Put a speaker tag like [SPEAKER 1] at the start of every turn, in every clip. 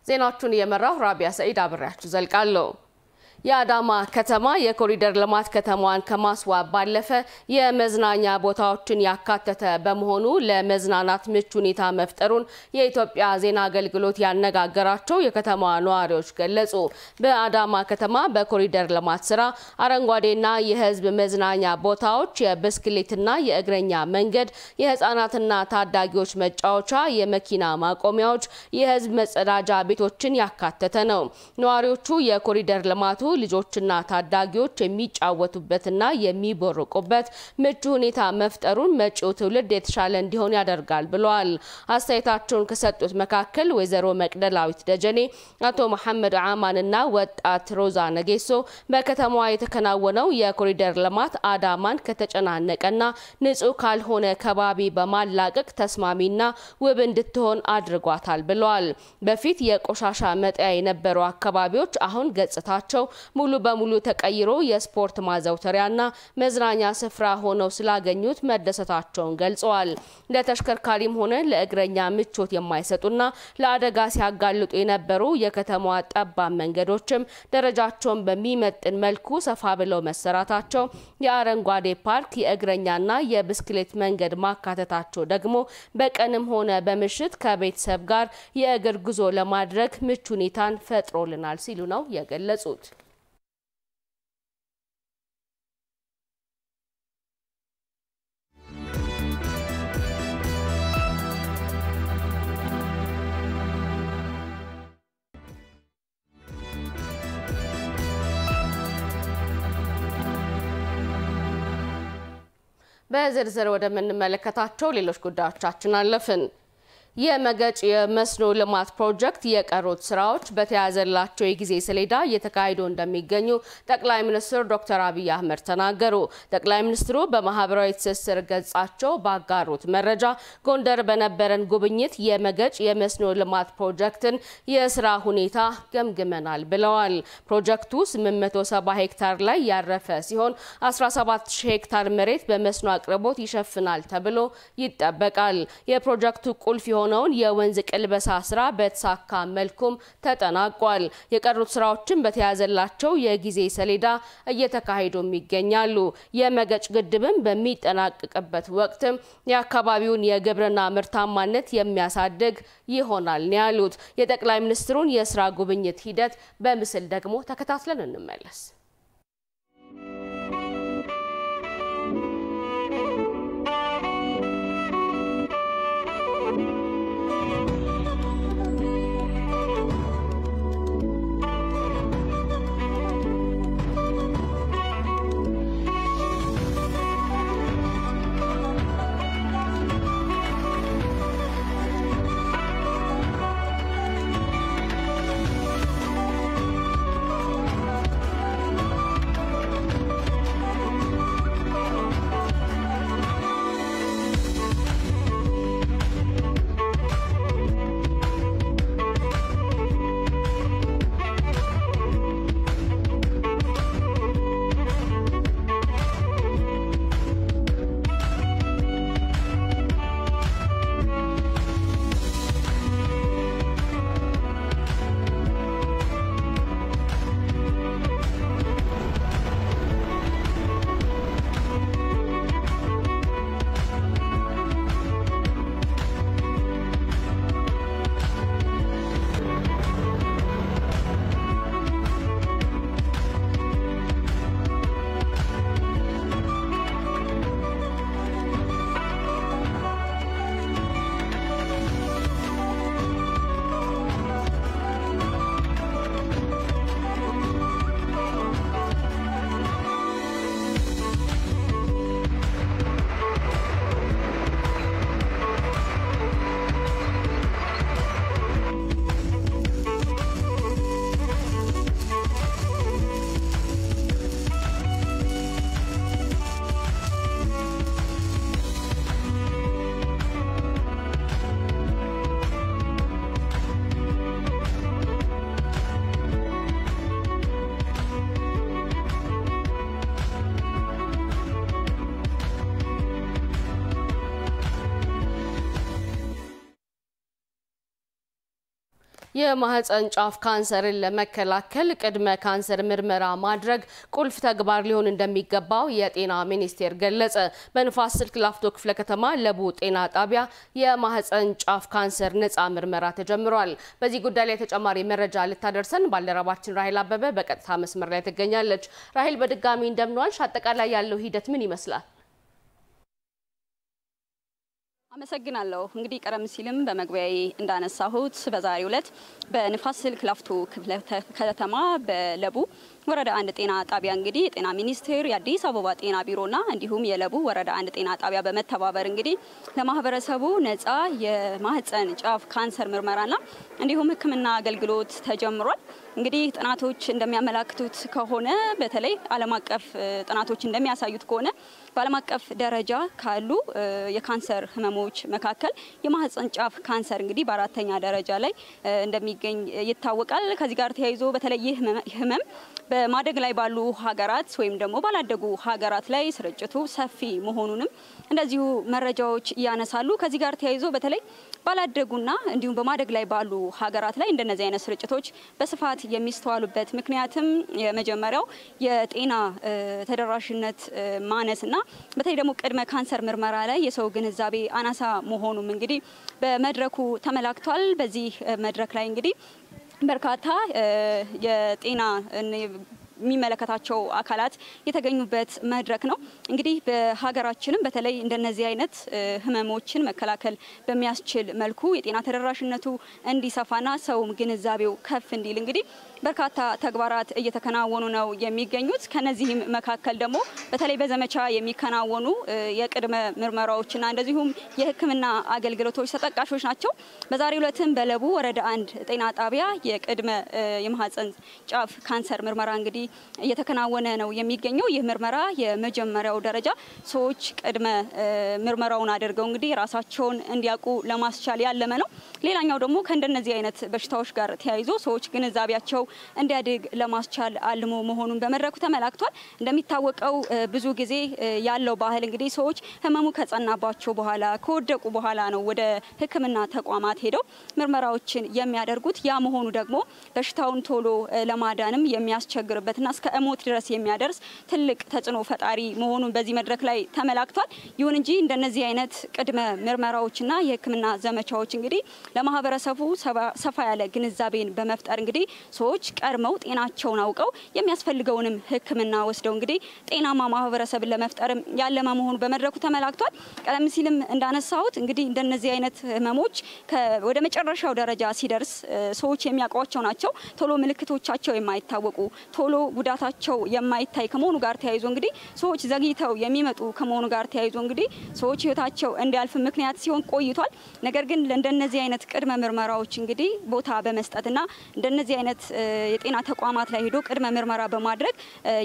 [SPEAKER 1] ዜናዎቹን የመራው ራቢያ ሰዒድ አብራችሁ ዘልቃለሁ። የአዳማ ከተማ የኮሪደር ልማት ከተማዋን ከማስዋብ ባለፈ የመዝናኛ ቦታዎችን ያካተተ በመሆኑ ለመዝናናት ምቹ ሁኔታ መፍጠሩን የኢትዮጵያ ዜና አገልግሎት ያነጋገራቸው የከተማዋ ነዋሪዎች ገለጹ። በአዳማ ከተማ በኮሪደር ልማት ስራ አረንጓዴና የህዝብ መዝናኛ ቦታዎች፣ የብስክሌትና የእግረኛ መንገድ፣ የህፃናትና ታዳጊዎች መጫወቻ፣ የመኪና ማቆሚያዎች፣ የህዝብ መጸዳጃ ቤቶችን ያካተተ ነው። ነዋሪዎቹ የኮሪደር ልማቱ ልጆችና ታዳጊዎች የሚጫወቱበትና የሚቦርቁበት ምቹ ሁኔታ መፍጠሩን መጪው ትውልድ የተሻለ እንዲሆን ያደርጋል ብለዋል። አስተያየታቸውን ከሰጡት መካከል ወይዘሮ መቅደላዊት ደጀኔ፣ አቶ መሐመድ አማንና ወጣት ሮዛ ነጌሶ በከተማዋ የተከናወነው የኮሪደር ልማት አዳማን ከተጨናነቀና ንጹህ ካልሆነ ከባቢ በማላቀቅ ተስማሚና ውብ እንድትሆን አድርጓታል ብለዋል። በፊት የቆሻሻ መጣያ የነበሩ አካባቢዎች አሁን ገጽታቸው ሙሉ በሙሉ ተቀይሮ የስፖርት ማዘውተሪያና መዝናኛ ስፍራ ሆነው ስላገኙት መደሰታቸውን ገልጸዋል። ለተሽከርካሪም ሆነ ለእግረኛ ምቾት የማይሰጡና ለአደጋ ሲያጋልጡ የነበሩ የከተማዋ ጠባብ መንገዶችም ደረጃቸውን በሚመጥን መልኩ ሰፋ ብለው መሰራታቸው፣ የአረንጓዴ ፓርክ የእግረኛና የብስክሌት መንገድ ማካተታቸው ደግሞ በቀንም ሆነ በምሽት ከቤተሰብ ጋር የእግር ጉዞ ለማድረግ ምቹ ሁኔታን ፈጥሮልናል ሲሉ ነው የገለጹት። በዝርዝር ወደምንመለከታቸው ሌሎች ጉዳዮቻችን አለፍን። የመገጭ የመስኖ ልማት ፕሮጀክት የቀሩት ስራዎች በተያዘላቸው የጊዜ ሰሌዳ እየተካሄዱ እንደሚገኙ ጠቅላይ ሚኒስትር ዶክተር አብይ አህመድ ተናገሩ። ጠቅላይ ሚኒስትሩ በማህበራዊ ትስስር ገጻቸው ባጋሩት መረጃ ጎንደር በነበረን ጉብኝት የመገጭ የመስኖ ልማት ፕሮጀክትን የስራ ሁኔታ ገምግመናል ብለዋል። ፕሮጀክቱ 870 ሄክታር ላይ ያረፈ ሲሆን 17000 ሄክታር መሬት በመስኖ አቅርቦት ይሸፍናል ተብሎ ይጠበቃል። የፕሮጀክቱ ቁልፍ የሆነውን የወንዝ ቅልበሳ ስራ በተሳካ መልኩም ተጠናቋል። የቀሩት ስራዎችን በተያዘላቸው የጊዜ ሰሌዳ እየተካሄዱ ይገኛሉ። የመገጭ ግድብም በሚጠናቀቅበት ወቅትም የአካባቢውን የግብርና ምርታማነት የሚያሳድግ ይሆናል ያሉት የጠቅላይ ሚኒስትሩን የስራ ጉብኝት ሂደት በምስል ደግሞ ተከታትለን እንመለስ። የማህፀን ጫፍ ካንሰርን ለመከላከል ቅድመ ካንሰር ምርመራ ማድረግ ቁልፍ ተግባር ሊሆን እንደሚገባው የጤና ሚኒስቴር ገለጸ። በንፋስ ስልክ ላፍቶ ክፍለ ከተማ ለቡ ጤና ጣቢያ የማህፀን ጫፍ ካንሰር ነፃ ምርመራ ተጀምሯል። በዚህ ጉዳይ ላይ ተጨማሪ መረጃ ልታደርሰን ባልደረባችን ራሄል አበበ በቀጥታ መስመር ላይ ትገኛለች። ራሄል በድጋሚ እንደምንዋልሽ፣ አጠቃላይ ያለው ሂደት ምን ይመስላል?
[SPEAKER 2] አመሰግናለሁ። እንግዲህ ቀደም ሲልም በመግቢያዬ እንዳነሳሁት በዛሬው ዕለት በንፋስ ስልክ ላፍቶ ክፍለ ከተማ በለቡ ወረዳ 1 ጤና ጣቢያ እንግዲህ የጤና ሚኒስቴር የአዲስ አበባ ጤና ቢሮና እንዲሁም የለቡ ወረዳ 1 ጤና ጣቢያ በመተባበር እንግዲህ ለማህበረሰቡ ነፃ የማህፀን ጫፍ ካንሰር ምርመራና እንዲሁም ሕክምና አገልግሎት ተጀምሯል። እንግዲህ ጥናቶች እንደሚያመላክቱት ከሆነ በተለይ ዓለም አቀፍ ጥናቶች እንደሚያሳዩት ከሆነ በዓለም አቀፍ ደረጃ ካሉ የካንሰር ህመሞች መካከል የማህፀን ጫፍ ካንሰር እንግዲህ በአራተኛ ደረጃ ላይ እንደሚገኝ ይታወቃል። ከዚህ ጋር ተያይዞ በተለይ ይህ ህመም በማደግ ላይ ባሉ ሀገራት ወይም ደግሞ ባላደጉ ሀገራት ላይ ስርጭቱ ሰፊ መሆኑንም እንደዚሁ መረጃዎች ያነሳሉ። ከዚህ ጋር ተያይዞ በተለይ ባላደጉና እንዲሁም በማደግ ላይ ባሉ ሀገራት ላይ እንደነዚህ አይነት ስርጭቶች በስፋት የሚስተዋሉበት ምክንያትም የመጀመሪያው የጤና ተደራሽነት ማነስና በተለይ ደግሞ ቅድመ ካንሰር ምርመራ ላይ የሰው ግንዛቤ አናሳ መሆኑም እንግዲህ በመድረኩ ተመላክቷል። በዚህ መድረክ ላይ እንግዲህ በርካታ የጤና የሚመለከታቸው አካላት የተገኙበት መድረክ ነው። እንግዲህ በሀገራችንም በተለይ እንደነዚህ አይነት ህመሞችን መከላከል በሚያስችል መልኩ የጤና ተደራሽነቱ እንዲሰፋና ሰውም ግንዛቤው ከፍ እንዲል እንግዲህ በርካታ ተግባራት እየተከናወኑ ነው የሚገኙት። ከነዚህም መካከል ደግሞ በተለይ በዘመቻ የሚከናወኑ የቅድመ ምርመራዎችና እንደዚሁም የሕክምና አገልግሎቶች ተጠቃሾች ናቸው። በዛሬው ዕለትም በለቡ ወረዳ 1 ጤና ጣቢያ የቅድመ የማህፀን ጫፍ ካንሰር ምርመራ እንግዲህ እየተከናወነ ነው የሚገኘው። ይህ ምርመራ የመጀመሪያው ደረጃ ሰዎች ቅድመ ምርመራውን አድርገው እንግዲህ ራሳቸውን እንዲያውቁ ለማስቻል ያለመ ነው። ሌላኛው ደግሞ ከእንደነዚህ አይነት በሽታዎች ጋር ተያይዞ ሰዎች ግንዛቤያቸው እንዲያድግ ለማስቻል አልሞ መሆኑን በመድረኩ ተመላክቷል። እንደሚታወቀው ብዙ ጊዜ ያለው ባህል እንግዲህ ሰዎች ህመሙ ከጸናባቸው በኋላ ከወደቁ በኋላ ነው ወደ ሕክምና ተቋማት ሄደው ምርመራዎችን የሚያደርጉት። ያ መሆኑ ደግሞ በሽታውን ቶሎ ለማዳንም የሚያስቸግርበትና እስከ ሞት ድረስ የሚያደርስ ትልቅ ተጽዕኖ ፈጣሪ መሆኑን በዚህ መድረክ ላይ ተመላክቷል። ይሁን እንጂ እንደነዚህ አይነት ቅድመ ምርመራዎችና የሕክምና ዘመቻዎች እንግዲህ ለማህበረሰቡ ሰፋ ያለ ግንዛቤን በመፍጠር እንግዲህ ሰዎች ቀድመው ጤናቸውን አውቀው የሚያስፈልገውንም ሕክምና ወስደው እንግዲህ ጤናማ ማህበረሰብን ለመፍጠር ያለመ መሆኑ በመድረኩ ተመላክቷል። ቀደም ሲልም እንዳነሳሁት እንግዲህ እንደነዚህ አይነት ህመሞች ወደ መጨረሻው ደረጃ ሲደርስ ሰዎች የሚያውቋቸው ናቸው። ቶሎ ምልክቶቻቸው የማይታወቁ ቶሎ ጉዳታቸው የማይታይ ከመሆኑ ጋር ተያይዞ እንግዲህ ሰዎች ዘግይተው የሚመጡ ከመሆኑ ጋር ተያይዞ እንግዲህ ሰዎች ህይወታቸው እንዲያልፍ ምክንያት ሲሆን ቆይቷል። ነገር ግን ለእንደነዚህ አይነት ቅድመ ምርመራዎች እንግዲህ ቦታ በመስጠትና እንደነዚህ አይነት የጤና ተቋማት ላይ ሄዶ ቅድመ ምርመራ በማድረግ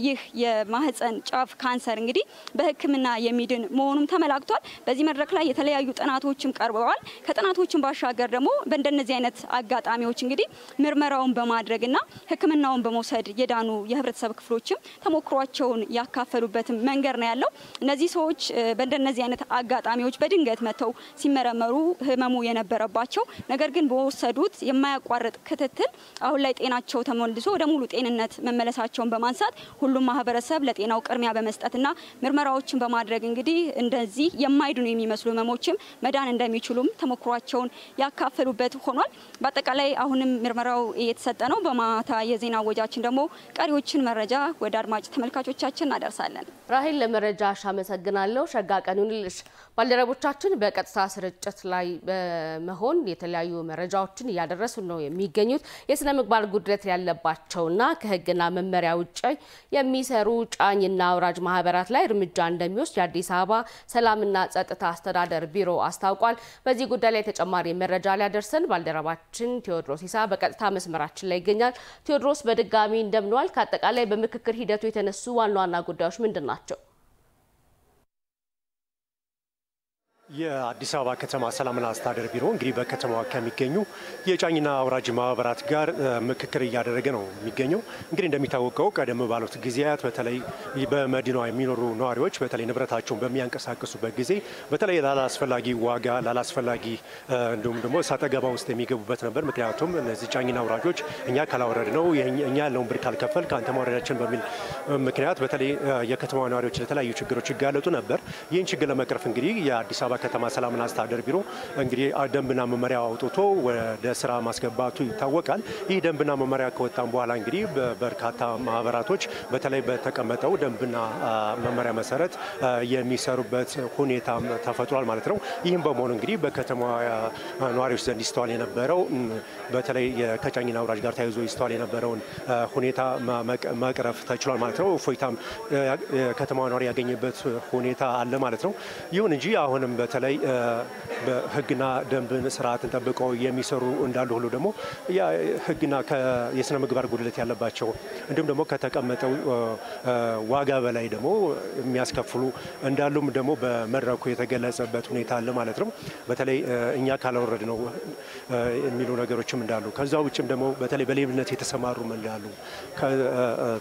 [SPEAKER 2] ይህ የማህፀን ጫፍ ካንሰር እንግዲህ በህክምና የሚድን መሆኑም ተመላክቷል። በዚህ መድረክ ላይ የተለያዩ ጥናቶችም ቀርበዋል። ከጥናቶችም ባሻገር ደግሞ በእንደነዚህ አይነት አጋጣሚዎች እንግዲህ ምርመራውን በማድረግና ህክምናውን በመውሰድ የዳኑ የህብረተሰብ ክፍሎችም ተሞክሯቸውን ያካፈሉበት መንገድ ነው ያለው። እነዚህ ሰዎች በእንደነዚህ አይነት አጋጣሚዎች በድንገት መተው ሲመረመሩ ህመሙ የነበረባቸው ነገር ግን በወሰዱት የማያቋርጥ ክትትል አሁን ላይ ጤናቸው ተመልሶ ወደ ሙሉ ጤንነት መመለሳቸውን በማንሳት ሁሉም ማህበረሰብ ለጤናው ቅድሚያ በመስጠትና ምርመራዎችን በማድረግ እንግዲህ እንደዚህ የማይድኑ የሚመስሉ ህመሞችም መዳን እንደሚችሉም ተሞክሯቸውን ያካፈሉበት ሆኗል። በአጠቃላይ አሁንም ምርመራው እየተሰጠ ነው። በማታ የዜና ወጃችን ደግሞ ቀሪዎችን መረጃ ወደ አድማጭ ተመልካቾቻችን እናደርሳለን።
[SPEAKER 1] ራሄል ለመረጃሽ አመሰግናለሁ። ሸጋ ቀኑን ልሽ ባልደረቦቻችን በቀጥታ ስርጭት ላይ በመሆን የተለያዩ መረጃዎችን እያደረሱ ነው የሚገኙት። የስነ ምግባር ጉድለት ያለባቸውና ከህግና መመሪያ ውጪ የሚሰሩ ጫኝና አውራጅ ማህበራት ላይ እርምጃ እንደሚወስድ የአዲስ አበባ ሰላምና ጸጥታ አስተዳደር ቢሮ አስታውቋል። በዚህ ጉዳይ ላይ ተጨማሪ መረጃ ሊያደርሰን ባልደረባችን ቴዎድሮስ ይሳ በቀጥታ መስመራችን ላይ ይገኛል። ቴዎድሮስ በድጋሚ እንደምንዋል። ከአጠቃላይ በምክክር ሂደቱ የተነሱ ዋና ዋና ጉዳዮች ምንድን ናቸው?
[SPEAKER 3] የአዲስ አበባ ከተማ ሰላምና አስተዳደር ቢሮ እንግዲህ በከተማዋ ከሚገኙ የጫኝና አውራጅ ማህበራት ጋር ምክክር እያደረገ ነው የሚገኘው። እንግዲህ እንደሚታወቀው ቀደም ባሉት ጊዜያት በተለይ በመዲናዋ የሚኖሩ ነዋሪዎች በተለይ ንብረታቸውን በሚያንቀሳቅሱበት ጊዜ በተለይ ላላስፈላጊ ዋጋ ላላስፈላጊ እንዲሁም ደግሞ እሳተ ገባ ውስጥ የሚገቡበት ነበር። ምክንያቱም እነዚህ ጫኝና አውራጆች እኛ ካላወረድ ነው እኛ ያለውን ብር ካልከፈል ከአንተ ማውረዳችን በሚል ምክንያት በተለይ የከተማ ነዋሪዎች ለተለያዩ ችግሮች ይጋለጡ ነበር። ይህን ችግር ለመቅረፍ እንግዲህ የአዲስ አበባ ከተማ ሰላምና አስተዳደር ቢሮ እንግዲህ ደንብና መመሪያ አውጥቶ ወደ ስራ ማስገባቱ ይታወቃል። ይህ ደንብና መመሪያ ከወጣም በኋላ እንግዲህ በርካታ ማህበራቶች በተለይ በተቀመጠው ደንብና መመሪያ መሰረት የሚሰሩበት ሁኔታ ተፈጥሯል ማለት ነው። ይህም በመሆኑ እንግዲህ በከተማዋ ነዋሪዎች ዘንድ ይስተዋል የነበረው በተለይ ከጫኝና አውራጅ ጋር ተያይዞ ይስተዋል የነበረውን ሁኔታ መቅረፍ ተችሏል ማለት ነው። እፎይታም ከተማዋ ነዋሪ ያገኘበት ሁኔታ አለ ማለት ነው። ይሁን እንጂ አሁንም በተለይ በህግና ደንብን ስርዓትን ጠብቀው የሚሰሩ እንዳሉ ሁሉ ደግሞ ህግና የስነ ምግባር ጉድለት ያለባቸው እንዲሁም ደግሞ ከተቀመጠው ዋጋ በላይ ደግሞ የሚያስከፍሉ እንዳሉም ደግሞ በመድረኩ የተገለጸበት ሁኔታ አለ ማለት ነው። በተለይ እኛ ካላወረድ ነው የሚሉ ነገሮችም እንዳሉ ከዛ ውጭም ደግሞ በተለይ በሌብነት የተሰማሩም እንዳሉ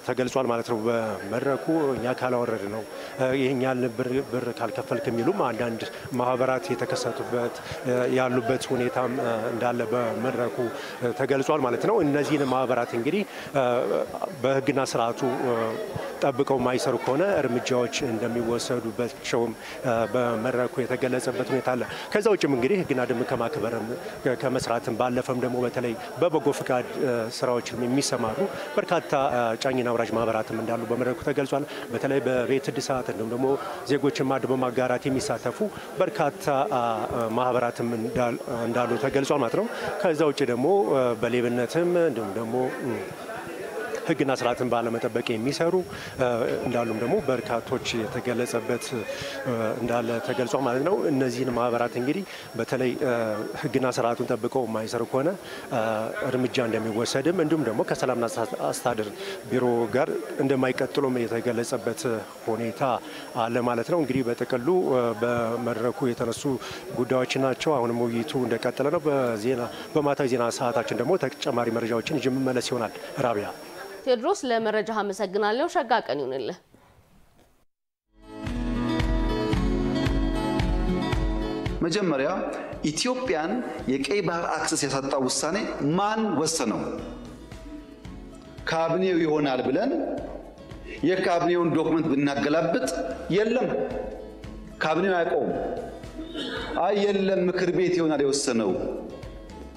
[SPEAKER 3] ተገልጿል ማለት ነው። በመድረኩ እኛ ካላወረድ ነው ይሄኛል ብር ካልከፈልክ የሚሉም አንዳንድ ማህበራት የተከሰቱበት ያሉበት ሁኔታም እንዳለ በመድረኩ ተገልጿል ማለት ነው። እነዚህን ማህበራት እንግዲህ በህግና ስርዓቱ ጠብቀው ማይሰሩ ከሆነ እርምጃዎች እንደሚወሰዱባቸውም በመድረኩ የተገለጸበት ሁኔታ አለ። ከዛ ውጭም እንግዲህ ህግና ደንብ ከማክበርም ከመስራትም ባለፈም ደግሞ በተለይ በበጎ ፍቃድ ስራዎች የሚሰማሩ በርካታ ጫኝና አውራጅ ማህበራትም እንዳሉ በመድረኩ ተገልጿል። በተለይ በቤት እድሳት እንዲሁም ደግሞ ዜጎችን ማዕድ በማጋራት የሚሳተፉ በርካታ ማህበራትም እንዳሉ ተገልጿል ማለት ነው። ከዛ ውጭ ደግሞ በሌብነትም እንዲሁም ደግሞ ህግና ስርዓትን ባለመጠበቅ የሚሰሩ እንዳሉም ደግሞ በርካቶች የተገለጸበት እንዳለ ተገልጿል ማለት ነው። እነዚህን ማህበራት እንግዲህ በተለይ ህግና ስርዓቱን ጠብቀው የማይሰሩ ከሆነ እርምጃ እንደሚወሰድም እንዲሁም ደግሞ ከሰላምና አስተዳደር ቢሮ ጋር እንደማይቀጥሉም የተገለጸበት ሁኔታ አለ ማለት ነው። እንግዲህ በጥቅሉ በመድረኩ የተነሱ ጉዳዮች ናቸው። አሁንም ውይይቱ እንደቀጠለ ነው። በማታ ዜና ሰዓታችን ደግሞ ተጨማሪ መረጃዎችን ይዤ የምመለስ ይሆናል። ራቢያ
[SPEAKER 1] ቴድሮስ ለመረጃ አመሰግናለሁ። ሸጋ ቀን ይሁንልህ።
[SPEAKER 4] መጀመሪያ ኢትዮጵያን የቀይ ባህር አክሰስ ያሳጣው ውሳኔ ማን ወሰነው? ካቢኔው ይሆናል ብለን የካቢኔውን ዶክመንት ብናገላብጥ የለም፣ ካቢኔው አያውቀውም። አይ የለም ምክር ቤት ይሆናል የወሰነው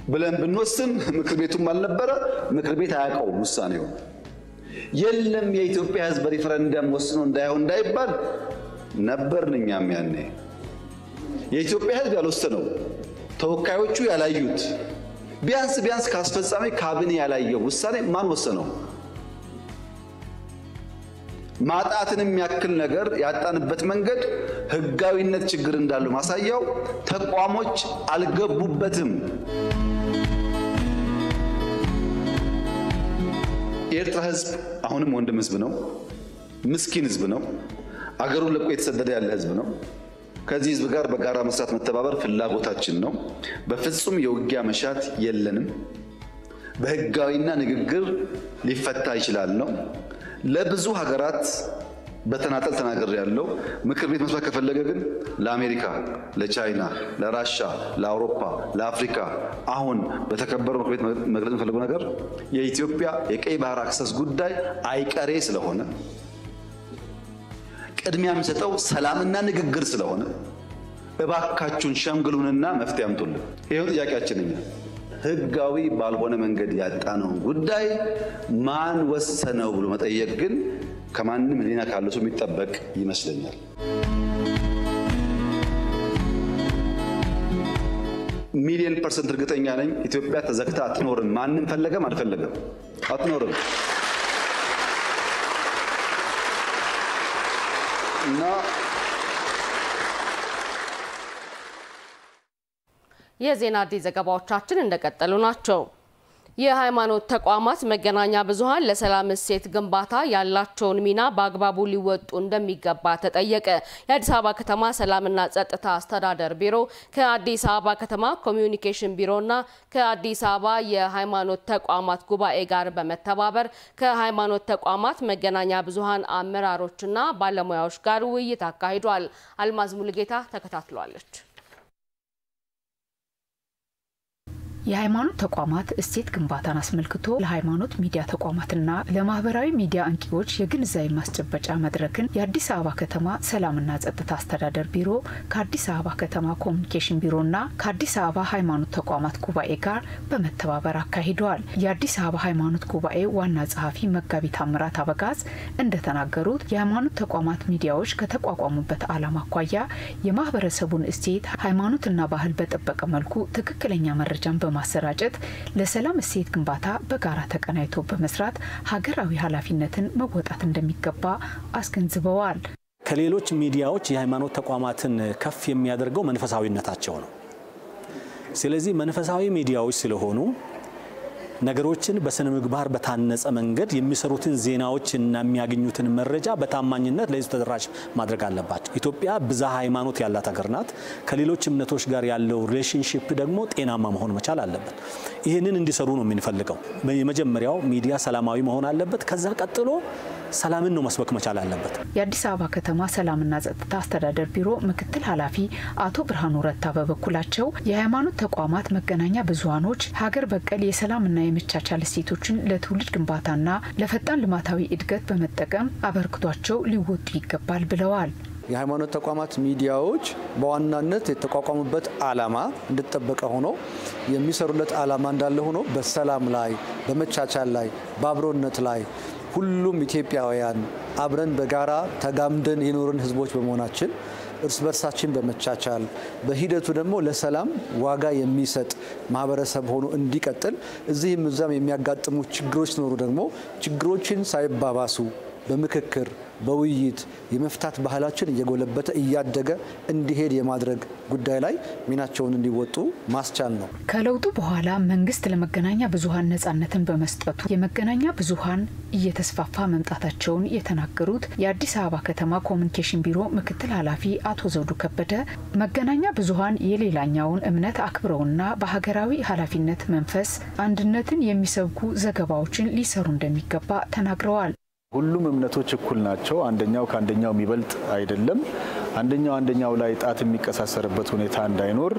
[SPEAKER 4] ብለን ብንወስን ምክር ቤቱም አልነበረ፣ ምክር ቤት አያውቀውም ውሳኔው። የለም የኢትዮጵያ ሕዝብ በሪፈረንደም ወስኖ እንዳይሆን እንዳይባል ነበርን እኛም ያኔ። የኢትዮጵያ ሕዝብ ያልወሰነው ተወካዮቹ ያላዩት ቢያንስ ካስፈጻሚ ካቢኔ ያላየው ውሳኔ ማን ወሰነው? ማጣትንም ያክል ነገር ያጣንበት መንገድ ህጋዊነት ችግር እንዳለው ማሳያው ተቋሞች አልገቡበትም። የኤርትራ ህዝብ አሁንም ወንድም ህዝብ ነው፣ ምስኪን ህዝብ ነው፣ አገሩን ለቆ የተሰደደ ያለ ህዝብ ነው። ከዚህ ህዝብ ጋር በጋራ መስራት መተባበር ፍላጎታችን ነው። በፍጹም የውጊያ መሻት የለንም። በህጋዊና ንግግር ሊፈታ ይችላል ነው። ለብዙ ሀገራት በተናጠል ተናገር ያለው ምክር ቤት መስራት ከፈለገ ግን ለአሜሪካ፣ ለቻይና፣ ለራሻ፣ ለአውሮፓ፣ ለአፍሪካ አሁን በተከበረው ምክር ቤት መግለጽ የፈለገው ነገር የኢትዮጵያ የቀይ ባህር አክሰስ ጉዳይ አይቀሬ ስለሆነ ቅድሚያ የሚሰጠው ሰላምና ንግግር ስለሆነ እባካችሁን ሸምግሉንና መፍትሄ አምጡልን። ይሄው ጥያቄያችን እኛ ህጋዊ ባልሆነ መንገድ ያጣነው ጉዳይ ማን ወሰነው ብሎ መጠየቅ ግን ከማንም ህሊና ካለው ሰው የሚጠበቅ ይመስለኛል። ሚሊዮን % እርግጠኛ ነኝ ኢትዮጵያ ተዘግታ አትኖርም። ማንም ፈለገም አልፈለገም አትኖርም። እና
[SPEAKER 1] የዜና አዲስ ዘገባዎቻችን እንደቀጠሉ ናቸው። የሃይማኖት ተቋማት መገናኛ ብዙሃን ለሰላም እሴት ግንባታ ያላቸውን ሚና በአግባቡ ሊወጡ እንደሚገባ ተጠየቀ። የአዲስ አበባ ከተማ ሰላምና ጸጥታ አስተዳደር ቢሮ ከአዲስ አበባ ከተማ ኮሚዩኒኬሽን ቢሮና ከአዲስ አበባ የሃይማኖት ተቋማት ጉባኤ ጋር በመተባበር ከሃይማኖት ተቋማት መገናኛ ብዙሃን አመራሮችና ባለሙያዎች ጋር ውይይት አካሂዷል። አልማዝ ሙልጌታ ተከታትሏለች።
[SPEAKER 5] የሃይማኖት ተቋማት እሴት ግንባታን አስመልክቶ ለሃይማኖት ሚዲያ ተቋማትና ለማህበራዊ ሚዲያ አንቂዎች የግንዛቤ ማስጨበጫ መድረክን የአዲስ አበባ ከተማ ሰላምና ጸጥታ አስተዳደር ቢሮ ከአዲስ አበባ ከተማ ኮሚኒኬሽን ቢሮና ከአዲስ አበባ ሃይማኖት ተቋማት ጉባኤ ጋር በመተባበር አካሂደዋል። የአዲስ አበባ ሃይማኖት ጉባኤ ዋና ጸሐፊ መጋቢ ታምራት አበጋዝ እንደተናገሩት የሃይማኖት ተቋማት ሚዲያዎች ከተቋቋሙበት ዓላማ አኳያ የማህበረሰቡን እሴት ሃይማኖትና ባህል በጠበቀ መልኩ ትክክለኛ መረጃን ማሰራጨት ለሰላም እሴት ግንባታ በጋራ ተቀናይቶ በመስራት ሀገራዊ ኃላፊነትን መወጣት እንደሚገባ አስገንዝበዋል።
[SPEAKER 6] ከሌሎች ሚዲያዎች የሃይማኖት ተቋማትን ከፍ የሚያደርገው መንፈሳዊነታቸው ነው። ስለዚህ መንፈሳዊ ሚዲያዎች ስለሆኑ ነገሮችን በስነ ምግባር በታነጸ መንገድ የሚሰሩትን ዜናዎችና የሚያገኙትን መረጃ በታማኝነት ለህዝብ ተደራሽ ማድረግ አለባቸው። ኢትዮጵያ ብዛ ሃይማኖት ያላት ሀገር ናት። ከሌሎች እምነቶች ጋር ያለው ሪሌሽንሺፕ ደግሞ ጤናማ መሆን መቻል አለበት። ይህንን እንዲሰሩ ነው የምንፈልገው። የመጀመሪያው ሚዲያ ሰላማዊ መሆን አለበት። ከዛ ቀጥሎ ሰላምን ነው መስበክ መቻል አለበት።
[SPEAKER 5] የአዲስ አበባ ከተማ ሰላምና ጸጥታ አስተዳደር ቢሮ ምክትል ኃላፊ አቶ ብርሃኑ ረታ በበኩላቸው የሃይማኖት ተቋማት መገናኛ ብዙሃኖች ሀገር በቀል የሰላምና የመቻቻል እሴቶችን ለትውልድ ግንባታና ለፈጣን ልማታዊ እድገት በመጠቀም አበርክቷቸው ሊወጡ ይገባል ብለዋል።
[SPEAKER 7] የሃይማኖት ተቋማት ሚዲያዎች በዋናነት የተቋቋሙበት ዓላማ እንደተጠበቀ ሆኖ የሚሰሩለት ዓላማ እንዳለ ሆኖ በሰላም ላይ፣ በመቻቻል ላይ፣ በአብሮነት ላይ ሁሉም ኢትዮጵያውያን አብረን በጋራ ተጋምደን የኖርን ህዝቦች በመሆናችን እርስ በርሳችን በመቻቻል በሂደቱ ደግሞ ለሰላም ዋጋ የሚሰጥ ማህበረሰብ ሆኖ እንዲቀጥል እዚህም እዛም የሚያጋጥሙ ችግሮች ሲኖሩ ደግሞ ችግሮችን ሳይባባሱ በምክክር በውይይት የመፍታት ባህላችን እየጎለበተ እያደገ እንዲሄድ የማድረግ ጉዳይ ላይ ሚናቸውን እንዲወጡ ማስቻል ነው።
[SPEAKER 5] ከለውጡ በኋላ መንግስት ለመገናኛ ብዙሃን ነጻነትን በመስጠቱ የመገናኛ ብዙሃን እየተስፋፋ መምጣታቸውን የተናገሩት የአዲስ አበባ ከተማ ኮሚኒኬሽን ቢሮ ምክትል ኃላፊ አቶ ዘውዱ ከበደ መገናኛ ብዙሃን የሌላኛውን እምነት አክብረውና በሀገራዊ ኃላፊነት መንፈስ አንድነትን የሚሰብኩ ዘገባዎችን ሊሰሩ እንደሚገባ ተናግረዋል።
[SPEAKER 8] ሁሉም እምነቶች እኩል ናቸው። አንደኛው ከአንደኛው የሚበልጥ አይደለም። አንደኛው ላይ ጣት የሚቀሳሰርበት ሁኔታ እንዳይኖር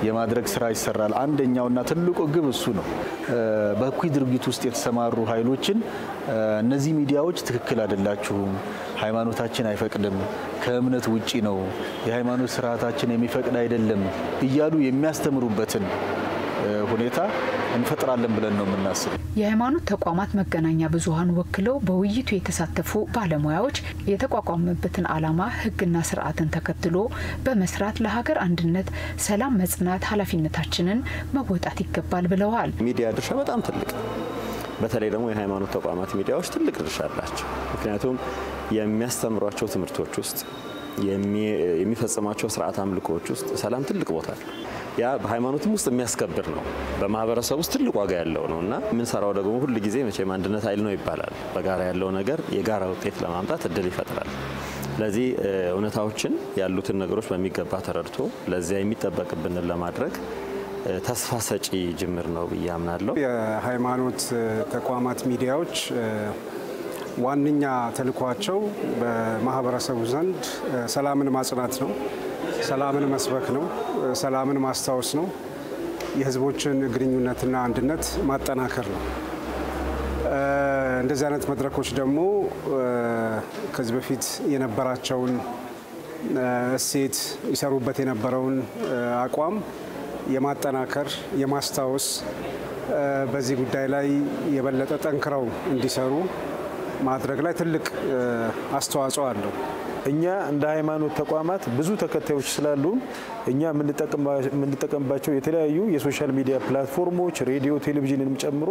[SPEAKER 8] የማድረግ ስራ ይሰራል። አንደኛውና ትልቁ ግብ እሱ ነው። በእኩይ ድርጊት ውስጥ የተሰማሩ ኃይሎችን እነዚህ ሚዲያዎች ትክክል አይደላችሁም፣ ሃይማኖታችን አይፈቅድም፣ ከእምነት ውጪ ነው፣ የሃይማኖት ስርዓታችን የሚፈቅድ አይደለም እያሉ የሚያስተምሩበትን ሁኔታ እንፈጥራለን ብለን ነው የምናስበው።
[SPEAKER 5] የሃይማኖት ተቋማት መገናኛ ብዙሃን ወክለው በውይይቱ የተሳተፉ ባለሙያዎች የተቋቋመበትን ዓላማ ህግና ስርዓትን ተከትሎ በመስራት ለሀገር አንድነት፣ ሰላም መጽናት ኃላፊነታችንን መወጣት ይገባል ብለዋል።
[SPEAKER 9] ሚዲያ ድርሻ በጣም ትልቅ፣ በተለይ ደግሞ የሃይማኖት ተቋማት ሚዲያዎች ትልቅ ድርሻ አላቸው። ምክንያቱም የሚያስተምሯቸው ትምህርቶች ውስጥ የሚፈጽሟቸው ስርዓት አምልኮዎች ውስጥ ሰላም ትልቅ ቦታ አለ። ያ በሃይማኖትም ውስጥ የሚያስከብር ነው፣ በማህበረሰብ ውስጥ ትልቅ ዋጋ ያለው ነውና ምን ሰራው ደግሞ ሁሉ ጊዜ መቼም አንድነት ኃይል ነው ይባላል። በጋራ ያለው ነገር የጋራ ውጤት ለማምጣት እድል ይፈጥራል። ስለዚህ እውነታዎችን ያሉትን ነገሮች በሚገባ ተረድቶ ለዚያ የሚጠበቅብንን ለማድረግ ተስፋ ሰጪ ጅምር ነው ብዬ አምናለሁ።
[SPEAKER 10] የሃይማኖት ተቋማት ሚዲያዎች ዋንኛ ተልኳቸው በማህበረሰቡ ዘንድ ሰላምን ማጽናት ነው፣ ሰላምን መስበክ ነው፣ ሰላምን ማስታወስ ነው፣ የህዝቦችን ግንኙነትና አንድነት ማጠናከር ነው። እንደዚህ አይነት መድረኮች ደግሞ ከዚህ በፊት የነበራቸውን እሴት ይሰሩበት የነበረውን አቋም የማጠናከር የማስታወስ በዚህ ጉዳይ ላይ የበለጠ ጠንክረው እንዲሰሩ ማድረግ ላይ ትልቅ አስተዋጽኦ አለው።
[SPEAKER 8] እኛ እንደ ሃይማኖት ተቋማት ብዙ ተከታዮች ስላሉ እኛ የምንጠቀምባቸው የተለያዩ የሶሻል ሚዲያ ፕላትፎርሞች ሬዲዮ ቴሌቪዥንንም ጨምሮ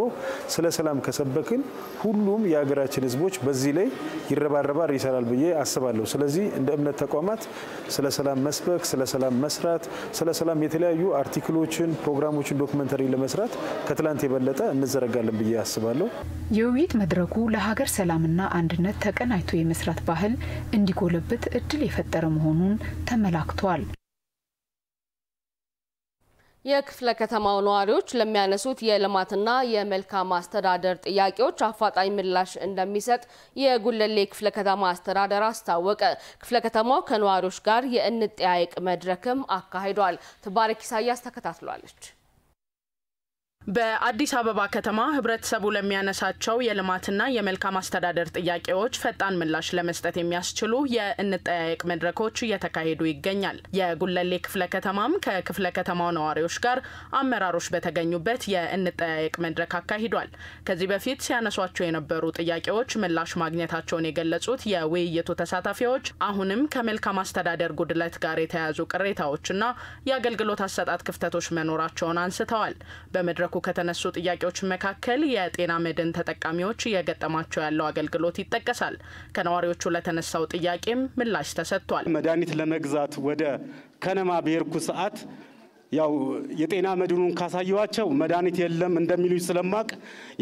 [SPEAKER 8] ስለ ሰላም ከሰበክን ሁሉም የሀገራችን ህዝቦች በዚህ ላይ ይረባረባል ይሰራል ብዬ አስባለሁ። ስለዚህ እንደ እምነት ተቋማት ስለ ሰላም መስበክ ስለ ሰላም መስራት ስለ ሰላም የተለያዩ አርቲክሎችን ፕሮግራሞችን ዶክመንተሪ ለመስራት ከትላንት የበለጠ እንዘረጋለን ብዬ አስባለሁ።
[SPEAKER 5] የውይይት መድረኩ ለሀገር ሰላምና አንድነት ተቀናይቶ የመስራት ባህል እንዲጎለብት እድል የፈጠረ መሆኑን ተመላክቷል።
[SPEAKER 1] የክፍለ ከተማው ነዋሪዎች ለሚያነሱት የልማትና የመልካም አስተዳደር ጥያቄዎች አፋጣኝ ምላሽ እንደሚሰጥ የጉለሌ ክፍለ ከተማ አስተዳደር አስታወቀ። ክፍለ ከተማው ከነዋሪዎች ጋር የእንጠያየቅ መድረክም አካሂዷል። ተባረክ ኢሳያስ ተከታትሏለች።
[SPEAKER 11] በአዲስ አበባ ከተማ ህብረተሰቡ ለሚያነሳቸው የልማትና የመልካም አስተዳደር ጥያቄዎች ፈጣን ምላሽ ለመስጠት የሚያስችሉ የእንጠያየቅ መድረኮች እየተካሄዱ ይገኛል። የጉለሌ ክፍለ ከተማም ከክፍለ ከተማው ነዋሪዎች ጋር አመራሮች በተገኙበት የእንጠያየቅ መድረክ አካሂዷል። ከዚህ በፊት ሲያነሷቸው የነበሩ ጥያቄዎች ምላሽ ማግኘታቸውን የገለጹት የውይይቱ ተሳታፊዎች አሁንም ከመልካም አስተዳደር ጉድለት ጋር የተያያዙ ቅሬታዎችና የአገልግሎት አሰጣጥ ክፍተቶች መኖራቸውን አንስተዋል። በመድረኩ ከተነሱ ጥያቄዎች መካከል የጤና መድን ተጠቃሚዎች የገጠማቸው ያለው አገልግሎት ይጠቀሳል። ከነዋሪዎቹ ለተነሳው ጥያቄም ምላሽ ተሰጥቷል።
[SPEAKER 12] መድኃኒት ለመግዛት ወደ ከነማ በሄድኩ ሰዓት ያው የጤና መድኑን ካሳየዋቸው መድኃኒት የለም እንደሚሉኝ ስለማቅ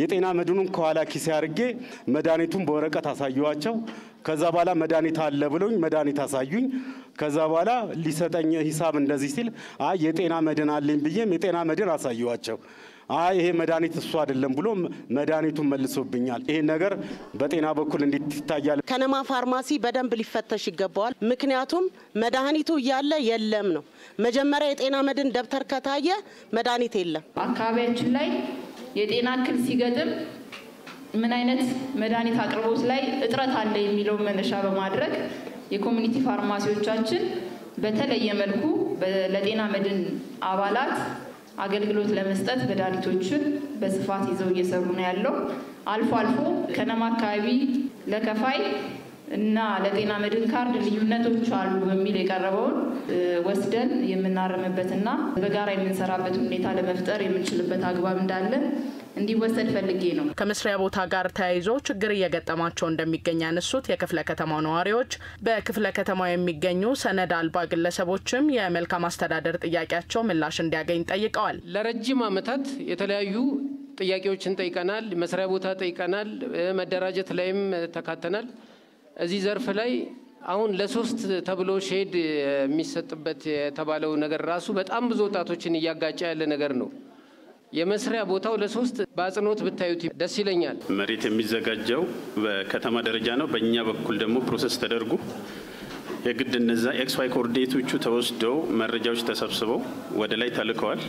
[SPEAKER 12] የጤና መድኑን ከኋላ ኪስ ያርጌ መድኃኒቱን በወረቀት አሳየዋቸው። ከዛ በኋላ መድኃኒት አለ ብሎኝ መድኃኒት አሳዩኝ። ከዛ በኋላ ሊሰጠኝ ሂሳብ እንደዚህ ሲል አይ የጤና መድን አለኝ ብዬም የጤና መድን አሳየዋቸው። አይ ይሄ መድኃኒት እሱ አይደለም ብሎ መድኃኒቱን መልሶብኛል። ይሄ ነገር በጤና በኩል እንዲታያል።
[SPEAKER 13] ከነማ ፋርማሲ በደንብ ሊፈተሽ ይገባዋል። ምክንያቱም መድኃኒቱ እያለ የለም ነው። መጀመሪያ የጤና መድን ደብተር ከታየ መድኃኒት የለም።
[SPEAKER 14] አካባቢያችን ላይ የጤና እክል ሲገጥም ምን አይነት መድኃኒት አቅርቦት ላይ እጥረት አለ የሚለው መነሻ በማድረግ የኮሚኒቲ ፋርማሲዎቻችን በተለየ መልኩ ለጤና መድን አባላት አገልግሎት ለመስጠት መድኃኒቶችን በስፋት ይዘው እየሰሩ ነው ያለው። አልፎ አልፎ ከነማ አካባቢ ለከፋይ እና ለጤና መድን ካርድ ልዩነቶች አሉ በሚል የቀረበውን ወስደን የምናረምበትና በጋራ የምንሰራበት ሁኔታ ለመፍጠር የምንችልበት አግባብ እንዳለ እንዲወሰድ ፈልጌ ነው።
[SPEAKER 11] ከመስሪያ ቦታ ጋር ተያይዞ ችግር እየገጠማቸው እንደሚገኝ ያነሱት የክፍለ ከተማው ነዋሪዎች በክፍለ ከተማው የሚገኙ ሰነድ አልባ ግለሰቦችም የመልካም አስተዳደር ጥያቄያቸው ምላሽ እንዲያገኝ ጠይቀዋል።
[SPEAKER 15] ለረጅም ዓመታት የተለያዩ ጥያቄዎችን ጠይቀናል። መስሪያ ቦታ ጠይቀናል። መደራጀት ላይም ተካተናል። እዚህ ዘርፍ ላይ አሁን ለሶስት ተብሎ ሼድ የሚሰጥበት የተባለው ነገር ራሱ በጣም ብዙ ወጣቶችን እያጋጨ ያለ ነገር ነው። የመስሪያ ቦታው ለሶስት ባጽኖት ብታዩት ደስ ይለኛል።
[SPEAKER 16] መሬት የሚዘጋጀው በከተማ ደረጃ ነው። በእኛ በኩል ደግሞ ፕሮሰስ ተደርጎ የግድ እነዛ ኤክስ ዋይ ኮኦርዲኔቶቹ ተወስደው መረጃዎች ተሰብስበው ወደ ላይ ተልከዋል።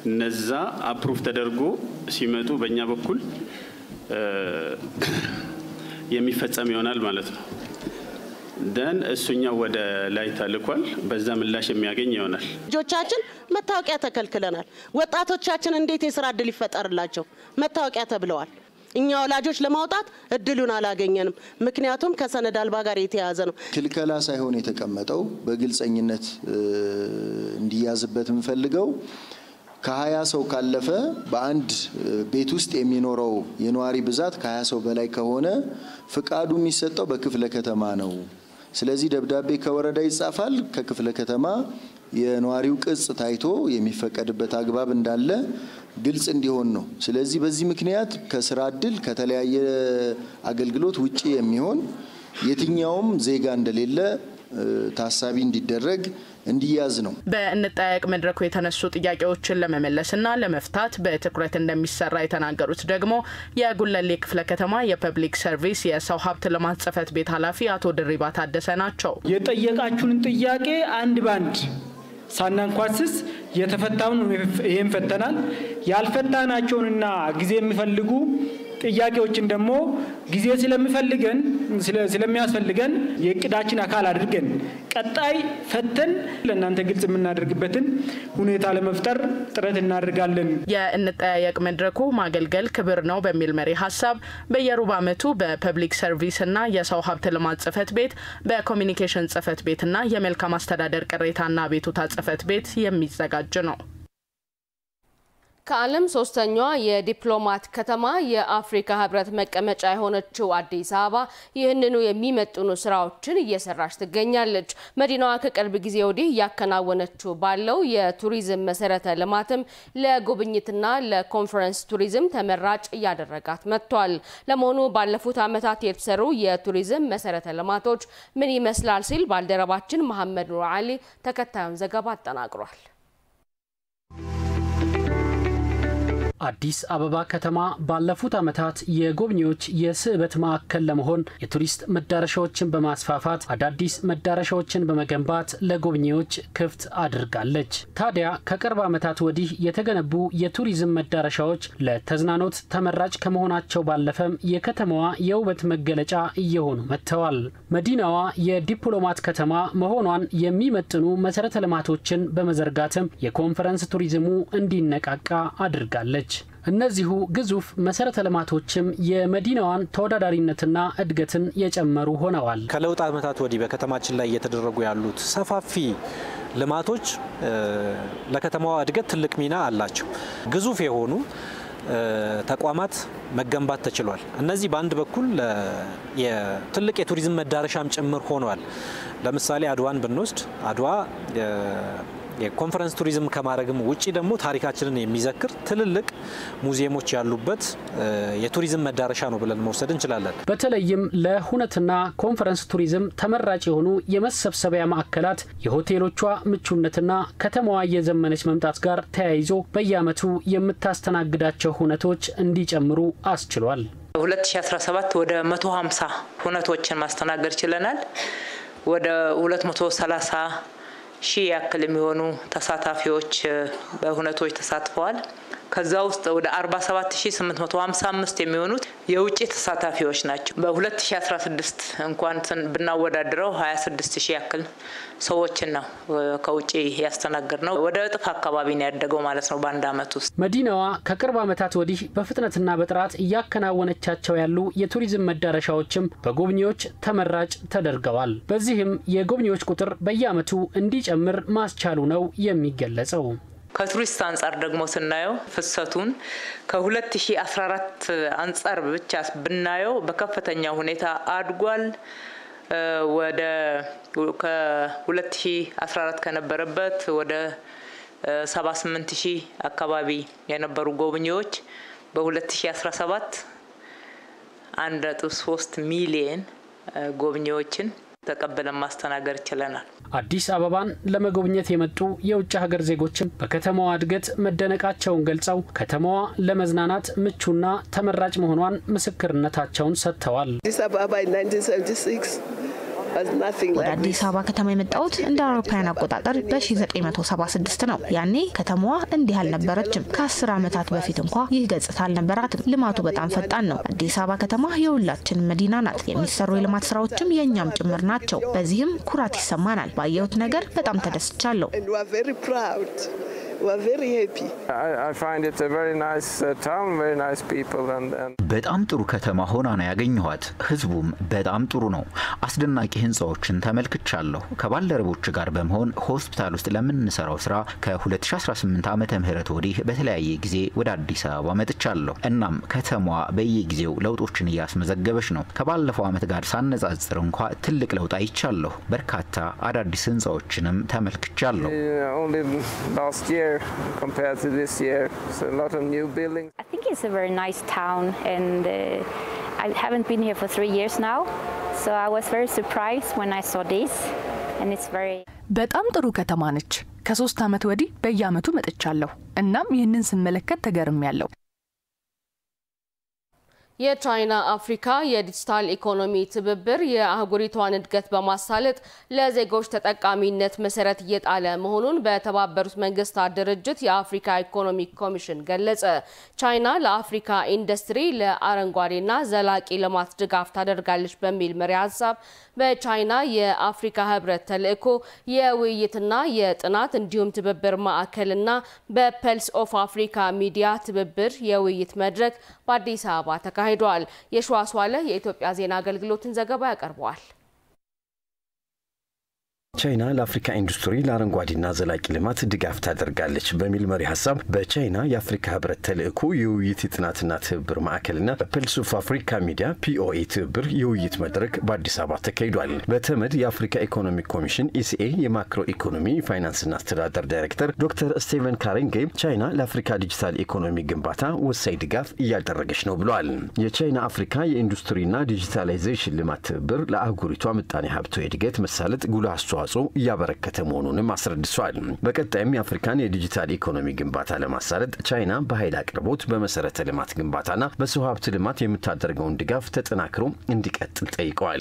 [SPEAKER 16] እነዛ አፕሩቭ ተደርጎ ሲመጡ በእኛ በኩል የሚፈጸም ይሆናል ማለት ነው። ደን እሱኛው ወደ ላይ ተልኳል። በዛ ምላሽ የሚያገኝ ይሆናል።
[SPEAKER 13] ልጆቻችን መታወቂያ ተከልክለናል። ወጣቶቻችን እንዴት የስራ እድል ይፈጠርላቸው? መታወቂያ ተብለዋል። እኛ ወላጆች ለማውጣት እድሉን አላገኘንም። ምክንያቱም ከሰነድ አልባ ጋር የተያያዘ ነው።
[SPEAKER 17] ክልከላ ሳይሆን የተቀመጠው በግልጽኝነት እንዲያዝበት እንፈልገው ከ20 ሰው ካለፈ በአንድ ቤት ውስጥ የሚኖረው የነዋሪ ብዛት ከ20 ሰው በላይ ከሆነ ፍቃዱ የሚሰጠው በክፍለ ከተማ ነው። ስለዚህ ደብዳቤ ከወረዳ ይጻፋል። ከክፍለ ከተማ የነዋሪው ቅጽ ታይቶ የሚፈቀድበት አግባብ እንዳለ ግልጽ እንዲሆን ነው። ስለዚህ በዚህ ምክንያት ከስራ እድል ከተለያየ አገልግሎት ውጪ የሚሆን የትኛውም ዜጋ እንደሌለ ታሳቢ እንዲደረግ እንዲያዝ ነው።
[SPEAKER 11] በእንጠያየቅ መድረኩ የተነሱ ጥያቄዎችን ለመመለስና ለመፍታት በትኩረት እንደሚሰራ የተናገሩት ደግሞ የጉለሌ ክፍለ ከተማ የፐብሊክ ሰርቪስ የሰው ሀብት ልማት ጽሕፈት ቤት ኃላፊ አቶ ድሪባ ታደሰ ናቸው።
[SPEAKER 18] የጠየቃችሁን ጥያቄ አንድ ባንድ ሳናንኳስስ የተፈታውን ይሄን ፈተናል። ያልፈታናቸውንና ጊዜ የሚፈልጉ ጥያቄዎችን ደግሞ ጊዜ ስለሚያስፈልገን የእቅዳችን አካል አድርገን ቀጣይ ፈተን ለእናንተ ግልጽ የምናደርግበትን ሁኔታ ለመፍጠር ጥረት እናደርጋለን።
[SPEAKER 11] የእንጠያየቅ መድረኩ ማገልገል ክብር ነው በሚል መሪ ሐሳብ በየሩብ ዓመቱ በፐብሊክ ሰርቪስ እና የሰው ሀብት ልማት ጽፈት ቤት በኮሚኒኬሽን ጽፈት ቤትና የመልካም አስተዳደር ቅሬታና ቤቱታ ጽፈት ቤት የሚዘጋጅ ነው።
[SPEAKER 1] ከዓለም ሶስተኛዋ የዲፕሎማት ከተማ የአፍሪካ ህብረት መቀመጫ የሆነችው አዲስ አበባ ይህንኑ የሚመጥኑ ስራዎችን እየሰራች ትገኛለች። መዲናዋ ከቅርብ ጊዜ ወዲህ ያከናወነችው ባለው የቱሪዝም መሰረተ ልማትም ለጉብኝትና ለኮንፈረንስ ቱሪዝም ተመራጭ እያደረጋት መጥቷል። ለመሆኑ ባለፉት ዓመታት የተሰሩ የቱሪዝም መሰረተ ልማቶች ምን ይመስላል ሲል ባልደረባችን መሐመድ ኑር አሊ ተከታዩን ዘገባ አጠናቅሯል።
[SPEAKER 19] አዲስ አበባ ከተማ ባለፉት ዓመታት የጎብኚዎች የስዕበት ማዕከል ለመሆን የቱሪስት መዳረሻዎችን በማስፋፋት አዳዲስ መዳረሻዎችን በመገንባት ለጎብኚዎች ክፍት አድርጋለች። ታዲያ ከቅርብ ዓመታት ወዲህ የተገነቡ የቱሪዝም መዳረሻዎች ለተዝናኖት ተመራጭ ከመሆናቸው ባለፈም የከተማዋ የውበት መገለጫ እየሆኑ መጥተዋል። መዲናዋ የዲፕሎማት ከተማ መሆኗን የሚመጥኑ መሰረተ ልማቶችን በመዘርጋትም የኮንፈረንስ ቱሪዝሙ እንዲነቃቃ አድርጋለች። እነዚሁ ግዙፍ መሰረተ ልማቶችም የመዲናዋን ተወዳዳሪነትና እድገትን የጨመሩ ሆነዋል።
[SPEAKER 20] ከለውጥ ዓመታት ወዲህ በከተማችን ላይ እየተደረጉ ያሉት ሰፋፊ ልማቶች ለከተማዋ እድገት ትልቅ ሚና አላቸው። ግዙፍ የሆኑ ተቋማት መገንባት ተችሏል። እነዚህ በአንድ በኩል የትልቅ የቱሪዝም መዳረሻም ጭምር ሆነዋል። ለምሳሌ አድዋን ብንወስድ አድዋ የኮንፈረንስ ቱሪዝም ከማድረግም ውጪ ደግሞ ታሪካችንን የሚዘክር ትልልቅ ሙዚየሞች ያሉበት የቱሪዝም መዳረሻ ነው ብለን መውሰድ እንችላለን።
[SPEAKER 19] በተለይም ለሁነትና ኮንፈረንስ ቱሪዝም ተመራጭ የሆኑ የመሰብሰቢያ ማዕከላት የሆቴሎቿ ምቹነትና ከተማዋ የዘመነች መምጣት ጋር ተያይዞ በየዓመቱ የምታስተናግዳቸው ሁነቶች እንዲጨምሩ አስችሏል።
[SPEAKER 21] 2017 ወደ 150 ሁነቶችን ማስተናገድ ችለናል። ወደ 230 ሺህ ያክል የሚሆኑ ተሳታፊዎች በሁነቶች ተሳትፈዋል። ከዛ ውስጥ ወደ 47855 የሚሆኑት የውጪ ተሳታፊዎች ናቸው። በ2016 እንኳን ብናወዳድረው 26000 ያክል ሰዎችን ነው ከውጪ ያስተናገድነው። ወደ እጥፍ አካባቢ ነው ያደገው ማለት ነው በአንድ አመት ውስጥ።
[SPEAKER 19] መዲናዋ ከቅርብ ዓመታት ወዲህ በፍጥነትና በጥራት እያከናወነቻቸው ያሉ የቱሪዝም መዳረሻዎችም በጎብኚዎች ተመራጭ ተደርገዋል። በዚህም የጎብኚዎች ቁጥር በየዓመቱ እንዲጨምር ማስቻሉ ነው የሚገለጸው።
[SPEAKER 21] ከቱሪስት አንጻር ደግሞ ስናየው ፍሰቱን ከ2014 አንጻር ብቻ ብናየው በከፍተኛ ሁኔታ አድጓል። ወደ ከ2014 ከነበረበት ወደ 78000 አካባቢ የነበሩ ጎብኚዎች በ2017 1.3 ሚሊዮን ጎብኚዎችን ተቀበለን ማስተናገድ ችለናል።
[SPEAKER 19] አዲስ አበባን ለመጎብኘት የመጡ የውጭ ሀገር ዜጎችም በከተማዋ እድገት መደነቃቸውን ገልጸው ከተማዋ ለመዝናናት ምቹና ተመራጭ መሆኗን ምስክርነታቸውን ሰጥተዋል።
[SPEAKER 22] አዲስ አበባ 1976
[SPEAKER 23] ወደ አዲስ አበባ ከተማ የመጣሁት እንደ አውሮፓውያን አቆጣጠር በ1976 ነው። ያኔ ከተማዋ እንዲህ አልነበረችም። ከ10 ዓመታት በፊት እንኳ ይህ ገጽታ አልነበራትም። ልማቱ በጣም ፈጣን ነው። አዲስ አበባ ከተማ የሁላችን መዲና ናት። የሚሰሩ የልማት ስራዎችም የኛም ጭምር ናቸው። በዚህም ኩራት ይሰማናል። ባየሁት ነገር በጣም ተደስቻለሁ።
[SPEAKER 24] በጣም ጥሩ ከተማ ሆና ነው ያገኘኋት። ህዝቡም በጣም ጥሩ ነው። አስደናቂ ህንጻዎችን ተመልክቻለሁ። ከባልደረቦች ጋር በመሆን ሆስፒታል ውስጥ ለምንሰራው ስራ ከ2018 ዓመተ ምህረት ወዲህ በተለያየ ጊዜ ወደ አዲስ አበባ መጥቻለሁ። እናም ከተማዋ በየጊዜው ለውጦችን እያስመዘገበች ነው። ከባለፈው ዓመት ጋር ሳነጻጽር እንኳ ትልቅ ለውጥ አይቻለሁ። በርካታ አዳዲስ ህንጻዎችንም ተመልክቻለሁ።
[SPEAKER 25] compared to this year, so a lot of new buildings.
[SPEAKER 26] I think it's a very nice town, and I haven't been here for 3 years now, so I was very surprised when I saw this, and it's very.
[SPEAKER 27] በጣም ጥሩ ከተማ ነች። ከ3 ዓመት ወዲህ በየዓመቱ መጥቻለሁ። እናም ይህንን ስመለከት ተገርሜያለሁ።
[SPEAKER 1] የቻይና አፍሪካ የዲጂታል ኢኮኖሚ ትብብር የአህጉሪቷን እድገት በማሳለጥ ለዜጎች ተጠቃሚነት መሰረት እየጣለ መሆኑን በተባበሩት መንግስታት ድርጅት የአፍሪካ ኢኮኖሚክ ኮሚሽን ገለጸ። ቻይና ለአፍሪካ ኢንዱስትሪ ለአረንጓዴና ዘላቂ ልማት ድጋፍ ታደርጋለች በሚል መሪ ሀሳብ በቻይና የአፍሪካ ህብረት ተልእኮ የውይይትና የጥናት እንዲሁም ትብብር ማዕከልና በፐልስ ኦፍ አፍሪካ ሚዲያ ትብብር የውይይት መድረክ በአዲስ አበባ ተካሂዷል። የሸዋስዋለ የኢትዮጵያ ዜና አገልግሎትን ዘገባ ያቀርበዋል።
[SPEAKER 2] ቻይና ለአፍሪካ ኢንዱስትሪ ለአረንጓዴና ዘላቂ ልማት ድጋፍ ታደርጋለች በሚል መሪ ሀሳብ በቻይና የአፍሪካ ህብረት ተልእኮ የውይይት የጥናትና ትብብር ማዕከልና በፐልስ ኦፍ አፍሪካ ሚዲያ ፒኦኤ ትብብር የውይይት መድረክ በአዲስ አበባ ተካሂዷል። በተመድ የአፍሪካ ኢኮኖሚክ ኮሚሽን ኢሲኤ የማክሮ ኢኮኖሚ ፋይናንስና አስተዳደር ዳይሬክተር ዶክተር ስቲቨን ካሪንጌ ቻይና ለአፍሪካ ዲጂታል ኢኮኖሚ ግንባታ ወሳኝ ድጋፍ እያደረገች ነው ብለዋል። የቻይና አፍሪካ የኢንዱስትሪና ዲጂታላይዜሽን ልማት ትብብር ለአህጉሪቷ ምጣኔ ሀብታዊ እድገት መሳለጥ ጉልህ አስተዋጽኦ እያበረከተ መሆኑንም አስረድቷል። በቀጣይም የአፍሪካን የዲጂታል ኢኮኖሚ ግንባታ ለማሳለጥ ቻይና በኃይል አቅርቦት በመሰረተ ልማት ግንባታና በሰው ሀብት ልማት የምታደርገውን ድጋፍ ተጠናክሮ እንዲቀጥል ጠይቀዋል።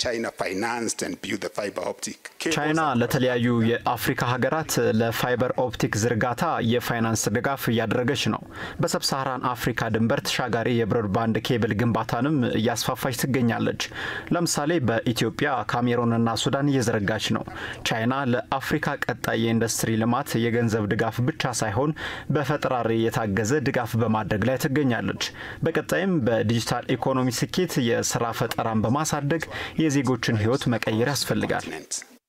[SPEAKER 24] ቻይና ለተለያዩ የአፍሪካ ሀገራት ለፋይበር ኦፕቲክ ዝርጋታ የፋይናንስ ድጋፍ እያደረገች ነው። በሰብሳሃራን አፍሪካ ድንበር ተሻጋሪ የብሮድባንድ ኬብል ግንባታንም እያስፋፋች ትገኛለች። ለምሳሌ በኢትዮጵያ ካሜሩንና ሱዳን እየዘረጋች ነው። ቻይና ለአፍሪካ ቀጣይ የኢንዱስትሪ ልማት የገንዘብ ድጋፍ ብቻ ሳይሆን በፈጠራ የታገዘ ድጋፍ በማድረግ ላይ ትገኛለች። በቀጣይም በዲጂታል ኢኮኖሚ ስኬት የሥራ ፈጠራን በማሳደግ የዜጎችን ህይወት መቀየር ያስፈልጋል።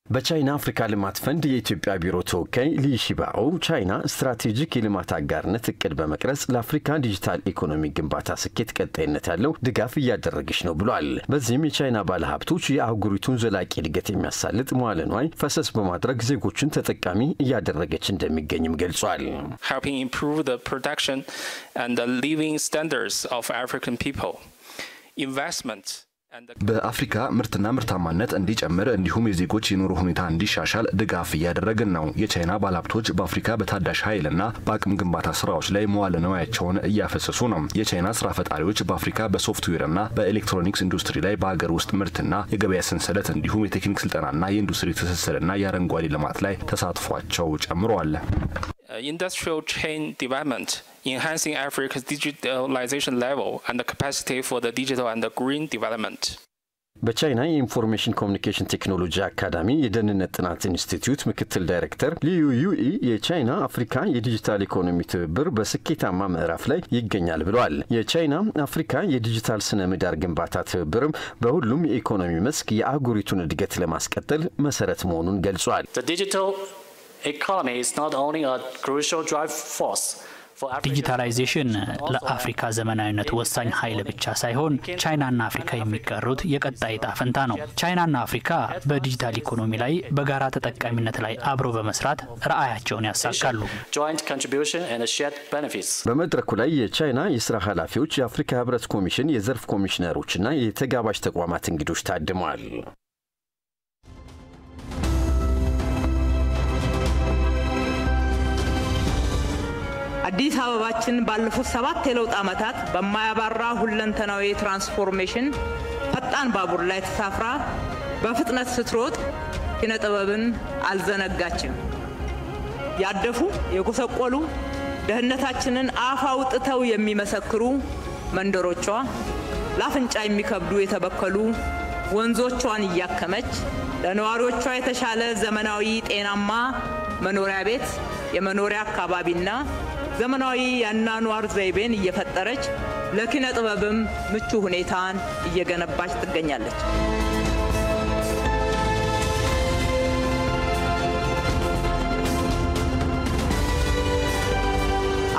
[SPEAKER 2] በቻይና አፍሪካ ልማት ፈንድ የኢትዮጵያ ቢሮ ተወካይ ሊሺባኦ ቻይና ስትራቴጂክ የልማት አጋርነት እቅድ በመቅረጽ ለአፍሪካ ዲጂታል ኢኮኖሚ ግንባታ ስኬት ቀጣይነት ያለው ድጋፍ እያደረገች ነው ብሏል። በዚህም የቻይና ባለሀብቶች የአህጉሪቱን ዘላቂ እድገት የሚያሳልጥ መዋለ ንዋይ ፈሰስ በማድረግ ዜጎችን ተጠቃሚ እያደረገች እንደሚገኝም ገልጿል።
[SPEAKER 3] Helping improve the production and the living standards of African people. Investment
[SPEAKER 4] በአፍሪካ ምርትና ምርታማነት እንዲጨምር እንዲሁም የዜጎች የኑሮ ሁኔታ እንዲሻሻል ድጋፍ እያደረግን ነው። የቻይና ባለሀብቶች በአፍሪካ በታዳሽ ኃይልና በአቅም ግንባታ ስራዎች ላይ መዋለ ንዋያቸውን እያፈሰሱ ነው። የቻይና ስራ ፈጣሪዎች በአፍሪካ በሶፍትዌርና በኤሌክትሮኒክስ ኢንዱስትሪ ላይ በአገር ውስጥ ምርትና የገበያ ሰንሰለት እንዲሁም የቴክኒክ ስልጠናና የኢንዱስትሪ ትስስርና የአረንጓዴ ልማት ላይ ተሳትፏቸው ጨምሯል።
[SPEAKER 3] Industrial chain development, enhancing Africa's digitalization level and the capacity for the digital and the green development.
[SPEAKER 2] በቻይና የኢንፎርሜሽን ኮሚኒኬሽን ቴክኖሎጂ አካዳሚ የደህንነት ጥናት ኢንስቲትዩት ምክትል ዳይሬክተር ሊዩ ዩኢ የቻይና አፍሪካ የዲጂታል ኢኮኖሚ ትብብር በስኬታማ ምዕራፍ ላይ ይገኛል ብለዋል። የቻይና አፍሪካ የዲጂታል ስነ ምህዳር ግንባታ ትብብርም በሁሉም የኢኮኖሚ መስክ የአህጉሪቱን እድገት ለማስቀጠል መሰረት መሆኑን ገልጿል።
[SPEAKER 6] Economy is not only a crucial drive force.
[SPEAKER 7] ዲጂታላይዜሽን ለአፍሪካ ዘመናዊነት ወሳኝ ኃይል ብቻ ሳይሆን ቻይናና አፍሪካ የሚቀሩት የቀጣይ ዕጣ ፈንታ ነው። ቻይናና አፍሪካ በዲጂታል ኢኮኖሚ ላይ በጋራ ተጠቃሚነት ላይ አብሮ በመስራት ራዕያቸውን ያሳካሉ።
[SPEAKER 2] በመድረኩ ላይ የቻይና የስራ ኃላፊዎች፣ የአፍሪካ ህብረት ኮሚሽን የዘርፍ ኮሚሽነሮችና የተጋባዥ ተቋማት እንግዶች ታድመዋል።
[SPEAKER 21] አዲስ አበባችን ባለፉት 7 የለውጥ ዓመታት በማያባራ ሁለንተናዊ ትራንስፎርሜሽን ፈጣን ባቡር ላይ ተሳፍራ በፍጥነት ስትሮጥ ኪነ ጥበብን አልዘነጋችም። ያደፉ የጎሰቆሉ ደህንነታችንን አፍ አውጥተው የሚመሰክሩ መንደሮቿ ላፍንጫ የሚከብዱ የተበከሉ ወንዞቿን እያከመች ለነዋሪዎቿ የተሻለ ዘመናዊ ጤናማ መኖሪያ ቤት የመኖሪያ አካባቢና ዘመናዊ ያናኗር ዘይቤን እየፈጠረች ለኪነ ጥበብም ምቹ ሁኔታን እየገነባች ትገኛለች።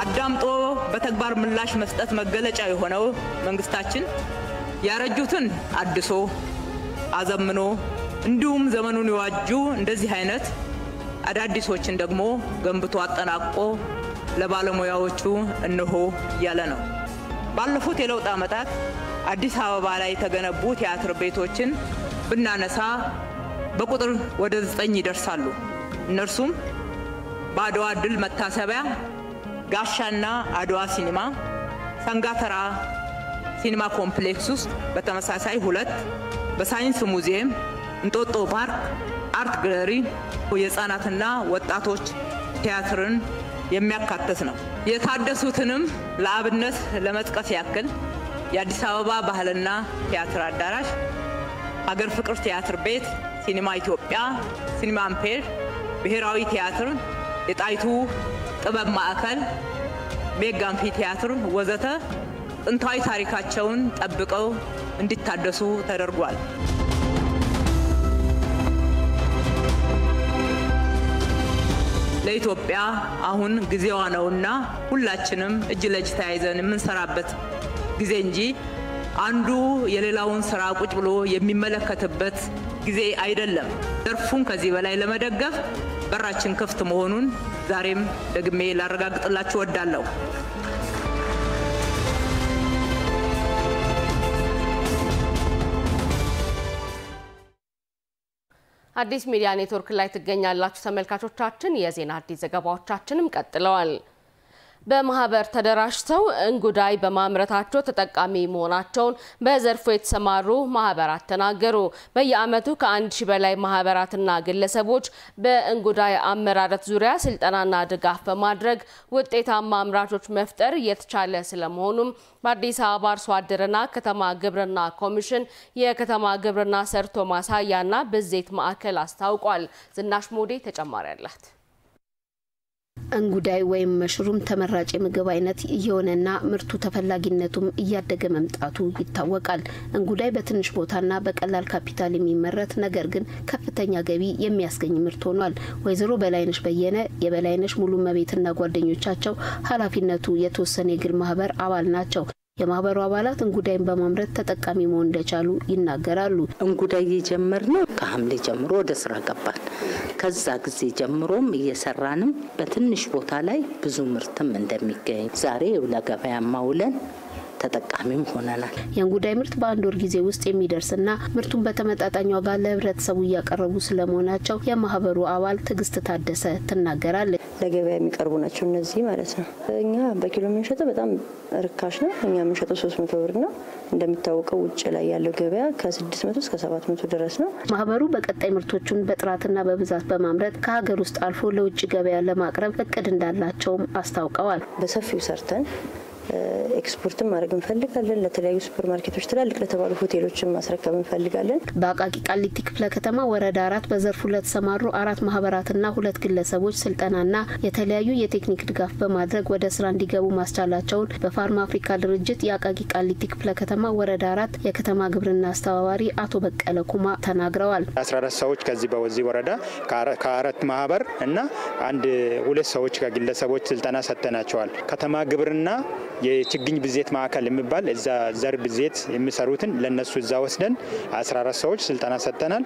[SPEAKER 21] አዳምጦ በተግባር ምላሽ መስጠት መገለጫ የሆነው መንግስታችን ያረጁትን አድሶ አዘምኖ እንዲሁም ዘመኑን የዋጁ እንደዚህ አይነት አዳዲሶችን ደግሞ ገንብቶ አጠናቆ ለባለሙያዎቹ እንሆ ያለ ነው። ባለፉት የለውጥ ዓመታት አዲስ አበባ ላይ የተገነቡ ቲያትር ቤቶችን ብናነሳ በቁጥር ወደ 9 ይደርሳሉ። እነርሱም በአድዋ ድል መታሰቢያ ጋሻና አድዋ ሲኒማ፣ ሰንጋተራ ሲኒማ ኮምፕሌክስ ውስጥ በተመሳሳይ 2 በሳይንስ ሙዚየም እንጦጦ ፓርክ አርት ጋለሪ የህፃናትና ወጣቶች ቲያትርን የሚያካትት ነው። የታደሱትንም ለአብነት ለመጥቀስ ያክል የአዲስ አበባ ባህልና ቲያትር አዳራሽ፣ ሀገር ፍቅር ቲያትር ቤት፣ ሲኒማ ኢትዮጵያ፣ ሲኒማ አምፔር፣ ብሔራዊ ቲያትር፣ የጣይቱ ጥበብ ማዕከል፣ ሜጋ አምፊ ቲያትር ወዘተ ጥንታዊ ታሪካቸውን ጠብቀው እንዲታደሱ ተደርጓል። ለኢትዮጵያ አሁን ጊዜዋ ነውና ሁላችንም እጅ ለእጅ ተያይዘን የምንሰራበት ጊዜ እንጂ አንዱ የሌላውን ስራ ቁጭ ብሎ የሚመለከትበት ጊዜ አይደለም። ዘርፉን ከዚህ በላይ ለመደገፍ በራችን ክፍት መሆኑን ዛሬም ደግሜ ላረጋግጥላችሁ እወዳለሁ።
[SPEAKER 1] አዲስ ሚዲያ ኔትወርክ ላይ ትገኛላችሁ ተመልካቾቻችን። የዜና አዲስ ዘገባዎቻችንም ቀጥለዋል። በማህበር ተደራጅተው እንጉዳይ በማምረታቸው ተጠቃሚ መሆናቸውን በዘርፉ የተሰማሩ ማህበራት ተናገሩ። በየአመቱ ከ1000 በላይ ማህበራትና ግለሰቦች በእንጉዳይ አመራረት ዙሪያ ስልጠናና ድጋፍ በማድረግ ውጤታማ አምራቾች መፍጠር የተቻለ ስለመሆኑም በአዲስ አበባ አርሶ አደርና ከተማ ግብርና ኮሚሽን የከተማ ግብርና ሰርቶ ማሳያና ብዜት ማዕከል አስታውቋል። ዝናሽ ሞዴ ተጨማሪ አላት።
[SPEAKER 5] እንጉዳይ ወይም መሽሩም ተመራጭ የምግብ አይነት እየሆነና ምርቱ ተፈላጊነቱም እያደገ መምጣቱ ይታወቃል። እንጉዳይ በትንሽ ቦታና በቀላል ካፒታል የሚመረት ነገር ግን ከፍተኛ ገቢ የሚያስገኝ ምርት ሆኗል። ወይዘሮ በላይነሽ በየነ የበላይነሽ ሙሉ መቤትና ጓደኞቻቸው ኃላፊነቱ የተወሰነ የግል ማህበር አባል ናቸው። የማህበሩ አባላት እንጉዳይን በማምረት ተጠቃሚ መሆን እንደቻሉ ይናገራሉ።
[SPEAKER 8] እንጉዳይ የጀመርነው ከሐምሌ ጀምሮ ወደ ስራ ገባን። ከዛ ጊዜ ጀምሮም እየሰራንም በትንሽ ቦታ ላይ ብዙ ምርትም እንደሚገኝ ዛሬ ለገበያ ማውለን ተጠቃሚም ሆነናል።
[SPEAKER 5] የእንጉዳይ ምርት በአንድ ወር ጊዜ ውስጥ የሚደርስና ምርቱን በተመጣጣኝ ዋጋ ለህብረተሰቡ ያቀርቡ ስለመሆናቸው የማህበሩ አባል ትግስት ታደሰ ትናገራለች።
[SPEAKER 9] ለገበያ የሚቀርቡ ናቸው እነዚህ ማለት ነው። እኛ በኪሎ የምንሸጠው በጣም ርካሽ ነው። እኛ የምንሸጠው 300 ብር ነው። እንደሚታወቀው ውጭ ላይ ያለው ገበያ ከ600 እስከ 700 ድረስ ነው።
[SPEAKER 5] ማህበሩ በቀጣይ ምርቶቹን በጥራትና በብዛት በማምረት ከሀገር ውስጥ አልፎ ለውጭ ገበያ ለማቅረብ እቅድ እንዳላቸውም አስታውቀዋል።
[SPEAKER 9] በሰፊው ሰርተን ኤክስፖርትም ማድረግ እንፈልጋለን። ለተለያዩ ሱፐር ማርኬቶች ትላልቅ ለተባሉ ሆቴሎችን ማስረከብ እንፈልጋለን።
[SPEAKER 5] በአቃቂ ቃሊቲ ክፍለ ከተማ ወረዳ 4 በዘርፉ ለተሰማሩ 4 ማህበራትና 2 ግለሰቦች ስልጠናና የተለያዩ የቴክኒክ ድጋፍ በማድረግ ወደ ስራ እንዲገቡ ማስቻላቸውን በፋርማ አፍሪካ ድርጅት የአቃቂ ቃሊቲ ክፍለ ከተማ ወረዳ 4 የከተማ ግብርና አስተባባሪ አቶ በቀለ ኩማ ተናግረዋል።
[SPEAKER 10] 14 ሰዎች ከዚህ በወዚህ ወረዳ ከ4 ማህበር እና 2 ሰዎች ከግለሰቦች ስልጠና ሰጥተናቸዋል። ከተማ ግብርና የችግኝ ብዜት ማዕከል የሚባል እዛ ዘር ብዜት የሚሰሩትን ለነሱ እዛ ወስደን 14 ሰዎች ስልጠና ሰጥተናል።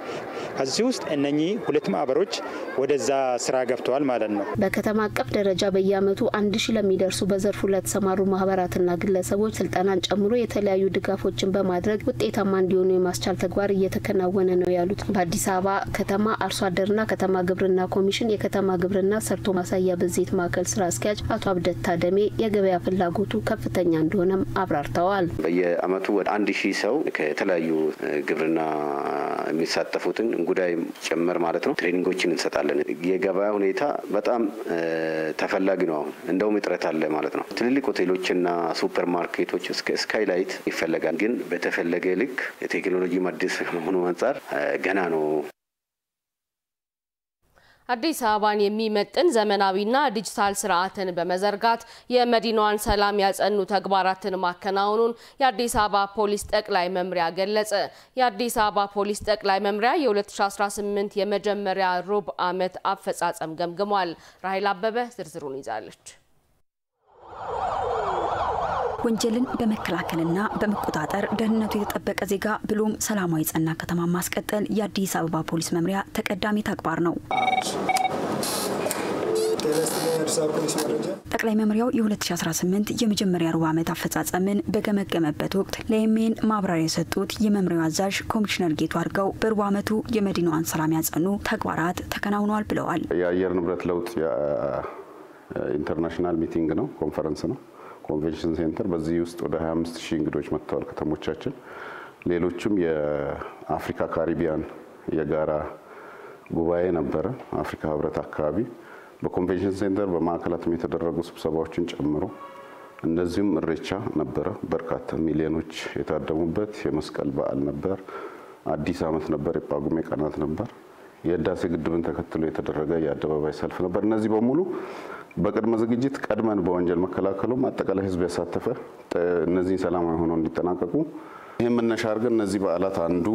[SPEAKER 10] ከዚህ ውስጥ እነኚህ 2 ማህበሮች ወደዛ ስራ ገብተዋል ማለት ነው።
[SPEAKER 5] በከተማ አቀፍ ደረጃ በየአመቱ 1000 ለሚደርሱ በዘርፉ ለተሰማሩ ማህበራትና ግለሰቦች ስልጠናን ጨምሮ የተለያዩ ድጋፎችን በማድረግ ውጤታማ እንዲሆኑ የማስቻል ተግባር እየተከናወነ ነው ያሉት በአዲስ አበባ ከተማ አርሶ አደርና ከተማ ግብርና ኮሚሽን የከተማ ግብርና ሰርቶ ማሳያ ብዜት ማዕከል ስራ አስኪያጅ አቶ አብደት ታደሜ የገበያ ፍላጎቱ ከፍተኛ እንደሆነም አብራርተዋል።
[SPEAKER 12] በየአመቱ ወደ 1000 ሰው ከተለያዩ ግብርና የሚሳተፉትን እንጉዳይ ጨምር ማለት ነው ትሬኒንጎችን እንሰጣለን። የገበያ ሁኔታ በጣም ተፈላጊ ነው። እንደውም እጥረት አለ ማለት ነው። ትልልቅ ሆቴሎችና ሱፐር ማርኬቶች እስከ ስካይላይት ይፈልጋል። ግን በተፈለገ ልክ የቴክኖሎጂ መድረስ መሆኑ አንፃር ገና ነው።
[SPEAKER 1] አዲስ አበባን የሚመጥን ዘመናዊና ዲጂታል ስርዓትን በመዘርጋት የመዲናዋን ሰላም ያጸኑ ተግባራትን ማከናወኑን የአዲስ አበባ ፖሊስ ጠቅላይ መምሪያ ገለጸ። የአዲስ አበባ ፖሊስ ጠቅላይ መምሪያ የ2018 የመጀመሪያ ሩብ ዓመት አፈጻጸም ገምግሟል። ራሂል አበበ ዝርዝሩን ይዛለች።
[SPEAKER 14] ወንጀልን በመከላከልና በመቆጣጠር ደህንነቱ የተጠበቀ ዜጋ ብሎም ሰላማዊ ጸና ከተማ ማስቀጠል የአዲስ አበባ ፖሊስ መምሪያ ተቀዳሚ ተግባር ነው። ጠቅላይ መምሪያው የ2018 የመጀመሪያ ሩብ ዓመት አፈጻጸምን በገመገመበት ወቅት ለኤምኤን ማብራሪያ የሰጡት የመምሪያው አዛዥ ኮሚሽነር ጌቱ አርጋው በሩብ ዓመቱ የመዲናዋን ሰላም ያጸኑ ተግባራት ተከናውነዋል ብለዋል።
[SPEAKER 15] የአየር ንብረት ለውጥ ኢንተርናሽናል ሚቲንግ ነው፣ ኮንፈረንስ ነው።
[SPEAKER 11] ኮንቬንሽን ሴንተር በዚህ ውስጥ ወደ 25000 እንግዶች መጥተዋል ከተሞቻችን ሌሎችም የአፍሪካ ካሪቢያን የጋራ ጉባኤ ነበረ አፍሪካ ህብረት አካባቢ በኮንቬንሽን ሴንተር በማዕከላትም የተደረጉ ስብሰባዎችን ጨምሮ እንደዚህም እሬቻ ነበረ በርካታ ሚሊዮኖች የታደሙበት የመስቀል በዓል ነበር አዲስ ዓመት ነበር የጳጉሜ ቀናት ነበር የህዳሴ ግድብን ተከትሎ የተደረገ የአደባባይ ሰልፍ ነበር እነዚህ በሙሉ በቅድመ ዝግጅት ቀድመን በወንጀል መከላከሉ አጠቃላይ ህዝብ ያሳተፈ እነዚህ ሰላማዊ ሆነው እንዲጠናቀቁ ይሄ መነሻ አድርገን እነዚህ በዓላት አንዱ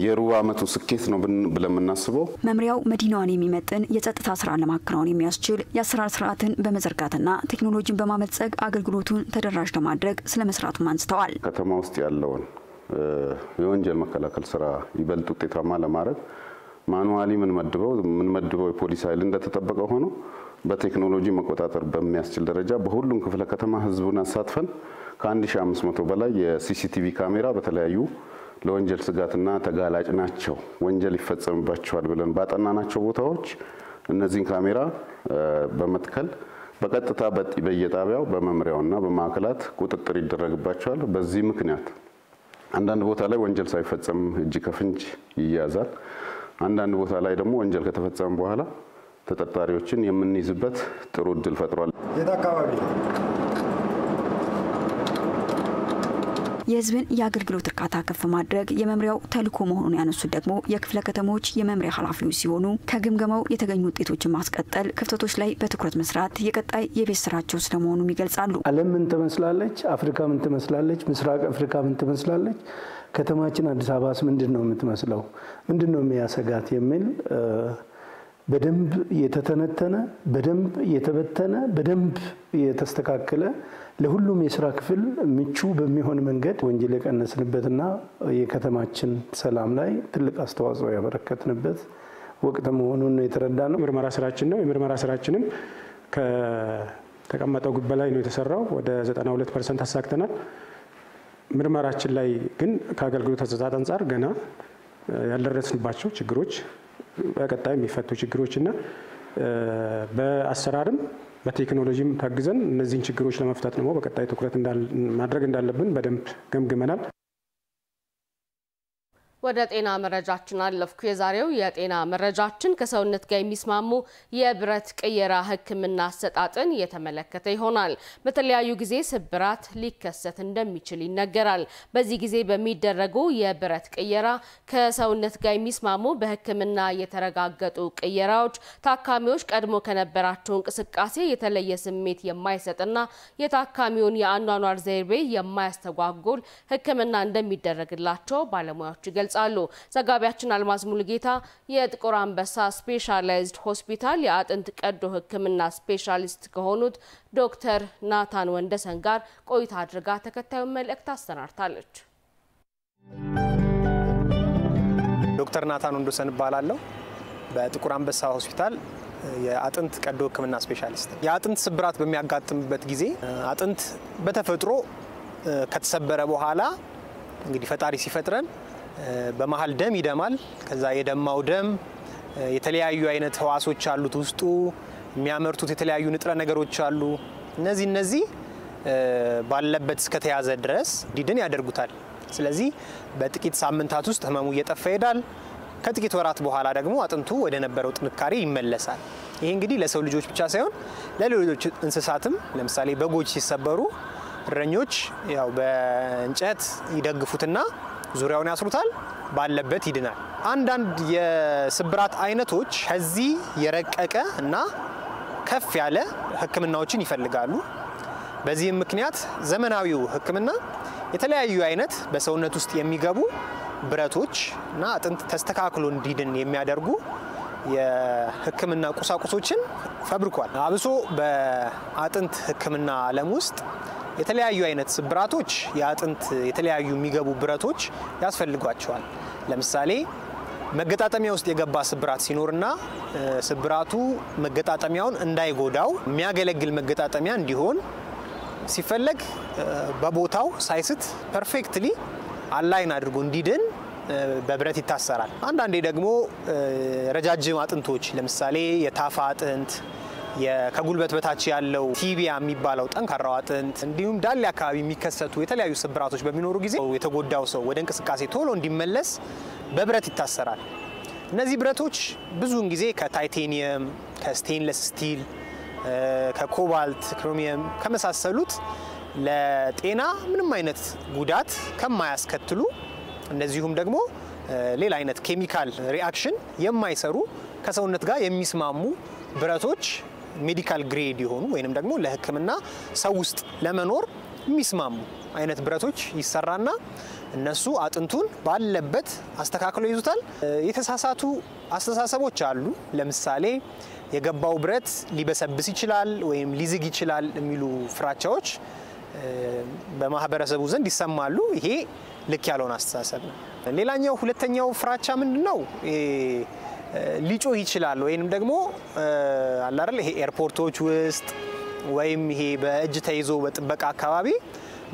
[SPEAKER 11] የሩብ ዓመቱ ስኬት ነው ብለን የምናስበው
[SPEAKER 14] መምሪያው መዲናዋን የሚመጥን የጸጥታ ስራ ለማከናወን የሚያስችል የአሰራር ስርዓትን በመዘርጋትና ቴክኖሎጂን በማመጽጸግ አገልግሎቱን ተደራሽ ለማድረግ ስለመስራቱም አንስተዋል
[SPEAKER 11] ከተማ ውስጥ ያለውን የወንጀል መከላከል ስራ ይበልጥ ውጤታማ ለማድረግ ማኑዋሊ ምን መድበው የፖሊስ ኃይል እንደተጠበቀ ሆኖ በቴክኖሎጂ መቆጣጠር በሚያስችል ደረጃ በሁሉም ክፍለ ከተማ ህዝቡን አሳትፈን ከ1500 በላይ የሲሲቲቪ ካሜራ በተለያዩ ለወንጀል ስጋትና ተጋላጭ ናቸው ወንጀል ይፈጸምባቸዋል ብለን ባጠናናቸው ቦታዎች እነዚህን ካሜራ በመትከል በቀጥታ በየጣቢያው በመምሪያውና በማዕከላት ቁጥጥር ይደረግባቸዋል በዚህ ምክንያት አንዳንድ ቦታ ላይ ወንጀል ሳይፈጸም እጅ ከፍንጅ ይያዛል አንዳንድ ቦታ ላይ ደግሞ ወንጀል ከተፈጸመ በኋላ ተጠርጣሪዎችን የምንይዝበት ጥሩ እድል ፈጥሯል
[SPEAKER 13] የታካባቢ
[SPEAKER 14] የህዝብን የአገልግሎት እርካታ ከፍ ማድረግ የመምሪያው ተልዕኮ መሆኑን ያነሱት ደግሞ የክፍለ ከተሞች የመምሪያ ኃላፊዎች ሲሆኑ ከግምገማው የተገኙ ውጤቶችን ማስቀጠል ክፍተቶች ላይ በትኩረት መስራት የቀጣይ የቤት ስራቸው ስለመሆኑም ይገልጻሉ
[SPEAKER 13] ዓለም ምን ትመስላለች አፍሪካ ምን ትመስላለች ምስራቅ አፍሪካ ምን ትመስላለች ከተማችን አዲስ አበባስ ምንድነው የምትመስለው ምንድነው የሚያሰጋት የሚል በደንብ የተተነተነ በደንብ የተበተነ በደንብ የተስተካከለ ለሁሉም የሥራ ክፍል ምቹ በሚሆን መንገድ ወንጀል የቀነስንበትና የከተማችን ሰላም ላይ ትልቅ አስተዋጽኦ ያበረከትንበት ወቅት መሆኑን የተረዳነው
[SPEAKER 15] ምርመራ ስራችን ነው የምርመራ ስራችንም ከተቀመጠው ግብ በላይ ነው የተሰራው ወደ 92% አሳክተናል ምርመራችን ላይ ግን ከአገልግሎት አሰጣጥ አንፃር ገና ያልደረስንባቸው ችግሮች በቀጣይ የሚፈቱ ችግሮችና በአሰራርም በቴክኖሎጂም ታግዘን እነዚህን ችግሮች ለመፍታት ነው በቀጣይ ትኩረት ማድረግ እንዳለብን በደንብ ገምግመናል
[SPEAKER 1] ወደ ጤና መረጃችን አለፍኩ የዛሬው የጤና መረጃችን ከሰውነት ጋር የሚስማሙ የብረት ቅየራ ህክምና አሰጣጥን የተመለከተ ይሆናል በተለያዩ ጊዜ ስብራት ሊከሰት እንደሚችል ይነገራል በዚህ ጊዜ በሚደረጉ የብረት ቅየራ ከሰውነት ጋር የሚስማሙ በህክምና የተረጋገጡ ቅየራዎች ታካሚዎች ቀድሞ ከነበራቸው እንቅስቃሴ የተለየ ስሜት የማይሰጥና የታካሚውን የአኗኗር ዘይቤ የማያስተጓጉል ህክምና እንደሚደረግላቸው ባለሙያዎች ይገልጻሉ ዘጋቢያችን አልማዝ ሙሉጌታ የጥቁር አንበሳ ስፔሻላይዝድ ሆስፒታል የአጥንት ቀዶ ህክምና ስፔሻሊስት ከሆኑት ዶክተር ናታን ወንደሰን ጋር ቆይታ አድርጋ ተከታዩን መልእክት አስተናርታለች
[SPEAKER 16] ዶክተር ናታን ወንደሰን ባላለው በጥቁር አንበሳ ሆስፒታል የአጥንት ቀዶ ህክምና ስፔሻሊስት የአጥንት ስብራት በሚያጋጥምበት ጊዜ አጥንት በተፈጥሮ ከተሰበረ በኋላ እንግዲህ ፈጣሪ ሲፈጥረን በመሃል ደም ይደማል ከዛ የደማው ደም የተለያዩ አይነት ህዋሶች አሉት ውስጡ የሚያመርቱት የተለያዩ ንጥረ ነገሮች አሉ እነዚህ ባለበት እስከተያዘ ድረስ ዲድን ያደርጉታል ስለዚህ በጥቂት ሳምንታት ውስጥ ህመሙ እየጠፋ ይሄዳል ከጥቂት ወራት በኋላ ደግሞ አጥንቱ ወደ ነበረው ጥንካሬ ይመለሳል ይሄ እንግዲህ ለሰው ልጆች ብቻ ሳይሆን ለሌሎች እንስሳትም ለምሳሌ በጎች ሲሰበሩ እረኞች ያው በእንጨት ይደግፉትና ዙሪያውን ያስሩታል ባለበት ይድናል አንዳንድ የስብራት አይነቶች ከዚህ የረቀቀ እና ከፍ ያለ ህክምናዎችን ይፈልጋሉ በዚህም ምክንያት ዘመናዊው ህክምና የተለያዩ አይነት በሰውነት ውስጥ የሚገቡ ብረቶች እና አጥንት ተስተካክሎ እንዲድን የሚያደርጉ የህክምና ቁሳቁሶችን ፈብርኳል አብሶ በአጥንት ህክምና ዓለም ውስጥ የተለያዩ አይነት ስብራቶች የአጥንት የተለያዩ የሚገቡ ብረቶች ያስፈልጓቸዋል ለምሳሌ መገጣጠሚያ ውስጥ የገባ ስብራት ሲኖርና ስብራቱ መገጣጠሚያውን እንዳይጎዳው የሚያገለግል መገጣጠሚያ እንዲሆን ሲፈለግ በቦታው ሳይስት ፐርፌክትሊ አላይን አድርጎ እንዲድን በብረት ይታሰራል አንዳንዴ ደግሞ ረጃጅም አጥንቶች ለምሳሌ የታፋ አጥንት ከጉልበት በታች ያለው ቲቢያ የሚባለው ጠንካራው አጥንት እንዲሁም ዳሌ አካባቢ የሚከሰቱ የተለያዩ ስብራቶች በሚኖሩ ጊዜ የተጎዳው ሰው ወደ እንቅስቃሴ ቶሎ እንዲመለስ በብረት ይታሰራል። እነዚህ ብረቶች ብዙውን ጊዜ ከታይቴኒየም፣ ከስቴንለስ ስቲል፣ ከኮባልት፣ ክሮሚየም ከመሳሰሉት ለጤና ምንም አይነት ጉዳት ከማያስከትሉ እንደዚሁም ደግሞ ሌላ አይነት ኬሚካል ሪአክሽን የማይሰሩ ከሰውነት ጋር የሚስማሙ ብረቶች ሜዲካል ግሬድ የሆኑ ወይንም ደግሞ ለሕክምና ሰው ውስጥ ለመኖር የሚስማሙ አይነት ብረቶች ይሰራና እነሱ አጥንቱን ባለበት አስተካክለው ይዙታል። የተሳሳቱ አስተሳሰቦች አሉ። ለምሳሌ የገባው ብረት ሊበሰብስ ይችላል ወይም ሊዝግ ይችላል የሚሉ ፍራቻዎች በማህበረሰቡ ዘንድ ይሰማሉ። ይሄ ልክ ያልሆነ አስተሳሰብ ነው። ሌላኛው ሁለተኛው ፍራቻ ምንድነው? ሊጮህ ይችላል ወይንም ደግሞ አለ አይደል ይሄ ኤርፖርቶች ውስጥ ወይም ይሄ በእጅ ተይዞ በጥበቃ አካባቢ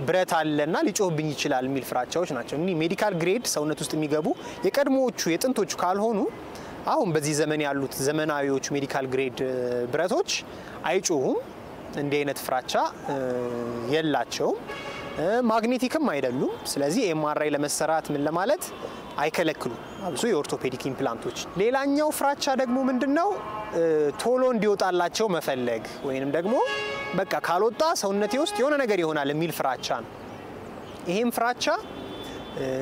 [SPEAKER 16] ብረት አለና ሊጮህብኝ ይችላል የሚል ፍራቻዎች ናቸው። እኒ ሜዲካል ግሬድ ሰውነት ውስጥ የሚገቡ የቀድሞዎቹ የጥንቶቹ ካልሆኑ አሁን በዚህ ዘመን ያሉት ዘመናዊዎቹ ሜዲካል ግሬድ ብረቶች አይጮሁም። እንዲህ አይነት ፍራቻ የላቸውም። ማግኔቲክም አይደሉም። ስለዚህ ኤምአርአይ ለመሰራት ምን ለማለት አይከለክሉም። አብሶ የኦርቶፔዲክ ኢምፕላንቶች። ሌላኛው ፍራቻ ደግሞ ምንድነው? ቶሎ እንዲወጣላቸው መፈለግ ወይንም ደግሞ በቃ ካልወጣ ሰውነቴ ውስጥ የሆነ ነገር ይሆናል የሚል ፍራቻ ነው። ይሄም ፍራቻ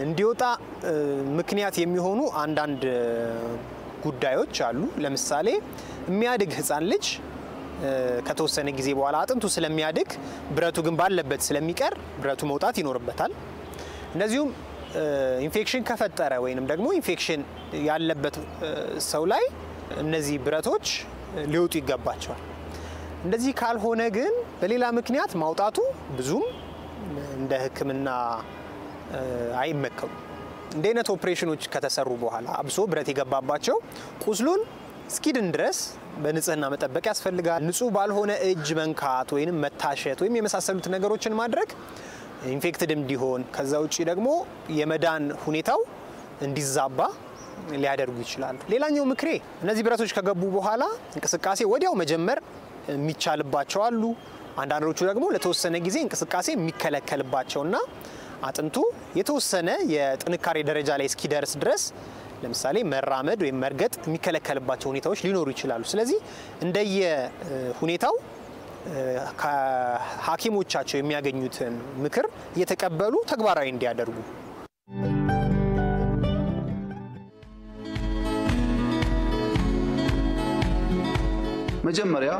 [SPEAKER 16] እንዲወጣ ምክንያት የሚሆኑ አንዳንድ ጉዳዮች አሉ። ለምሳሌ የሚያድግ ህፃን ልጅ ከተወሰነ ጊዜ በኋላ አጥንቱ ስለሚያድግ ብረቱ ግን ባለበት ስለሚቀር ብረቱ መውጣት ይኖርበታል። እንደዚሁም ኢንፌክሽን ከፈጠረ ወይንም ደግሞ ኢንፌክሽን ያለበት ሰው ላይ እነዚህ ብረቶች ሊወጡ ይገባቸዋል። እንደዚህ ካልሆነ ግን በሌላ ምክንያት ማውጣቱ ብዙም እንደ ህክምና አይመከሩም። እንደ አይነት ኦፕሬሽኖች ከተሰሩ በኋላ አብሶ ብረት የገባባቸው ቁስሉን እስኪድን ድረስ በንጽህና መጠበቅ ያስፈልጋል። ንጹህ ባልሆነ እጅ መንካት ወይንም መታሸት ወይም የመሳሰሉት ነገሮችን ማድረግ ኢንፌክትድ እንዲሆን ከዛ ውጪ ደግሞ የመዳን ሁኔታው እንዲዛባ ሊያደርጉ ይችላሉ። ሌላኛው ምክሬ እነዚህ ብረቶች ከገቡ በኋላ እንቅስቃሴ ወዲያው መጀመር የሚቻልባቸው አሉ። አንዳንዶቹ ደግሞ ለተወሰነ ጊዜ እንቅስቃሴ የሚከለከልባቸውና አጥንቱ የተወሰነ የጥንካሬ ደረጃ ላይ እስኪደርስ ድረስ ለምሳሌ መራመድ ወይም መርገጥ የሚከለከልባቸው ሁኔታዎች ሊኖሩ ይችላሉ። ስለዚህ እንደየ ሁኔታው ከሐኪሞቻቸው የሚያገኙትን ምክር እየተቀበሉ ተግባራዊ እንዲያደርጉ።
[SPEAKER 17] መጀመሪያ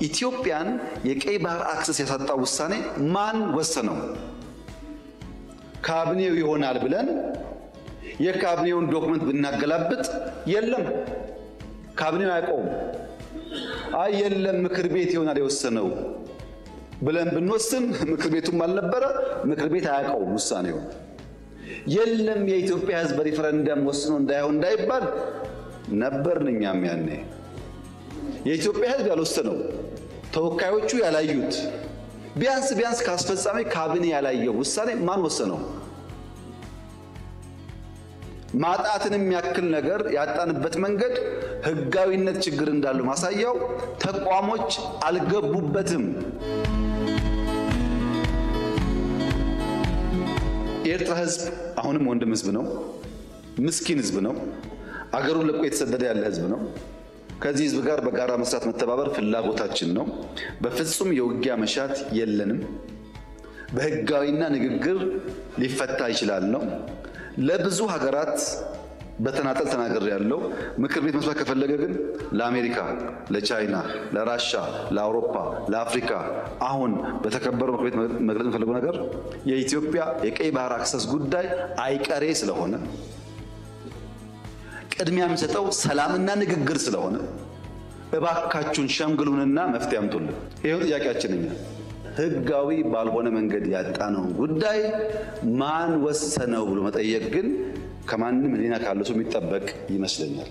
[SPEAKER 17] ኢትዮጵያን የቀይ ባህር አክሰስ ያሳጣው ውሳኔ ማን ወሰነው? ካቢኔው ይሆናል ብለን የካቢኔውን ዶክመንት ብናገላብጥ የለም፣ ካቢኔው አያውቀውም። አይ የለም ምክር ቤት ይሆናል የወሰነው ብለን ብንወስን ምክር ቤቱም አልነበረ፣ ምክር ቤት አያውቀውም ውሳኔው። የለም የኢትዮጵያ ሕዝብ በሪፈረንደም ወስኖ እንዳይሆን እንዳይባል ነበርን እኛም ያኔ። የኢትዮጵያ ሕዝብ ያልወሰነው ተወካዮቹ ያላዩት ቢያንስ ካስፈጻሚ ካቢኔ ያላየው ውሳኔ ማን ወሰነው? ማጣትንም ያክል ነገር ያጣንበት መንገድ ህጋዊነት ችግር እንዳለው ማሳያው ተቋሞች አልገቡበትም። የኤርትራ ህዝብ አሁንም ወንድም ህዝብ ነው፣ ምስኪን ህዝብ ነው፣ አገሩን ለቆ የተሰደደ ያለ ህዝብ ነው። ከዚህ ህዝብ ጋር በጋራ መስራት መተባበር ፍላጎታችን ነው። በፍጹም የውጊያ መሻት የለንም። በህጋዊና ንግግር ሊፈታ ይችላል ነው። ለብዙ ሀገራት በተናጠል ተናገር ያለው ምክር ቤት መስራት ከፈለገ ግን ለአሜሪካ፣ ለቻይና፣ ለራሻ፣ ለአውሮፓ፣ ለአፍሪካ አሁን በተከበረው ምክር ቤት መግለጽ የፈለገው ነገር የኢትዮጵያ የቀይ ባህር አክሰስ ጉዳይ አይቀሬ ስለሆነ ቅድሚያ የሚሰጠው ሰላምና ንግግር ስለሆነ እባካችሁን ሸምግሉንና መፍትሄ አምጡልን። ይሄው ጥያቄያችን እኛ ህጋዊ ባልሆነ መንገድ ያጣነው ጉዳይ ማን ወሰነው ብሎ መጠየቅ ግን ከማንም ሊና ካለው ሰው የሚጠበቅ ይመስለኛል።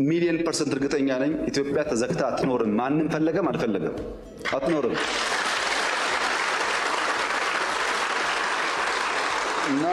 [SPEAKER 17] ሚሊዮን % እርግጠኛ ነኝ ኢትዮጵያ ተዘግታ አትኖርም። ማንም ፈለገም አልፈለገም አትኖርም። እና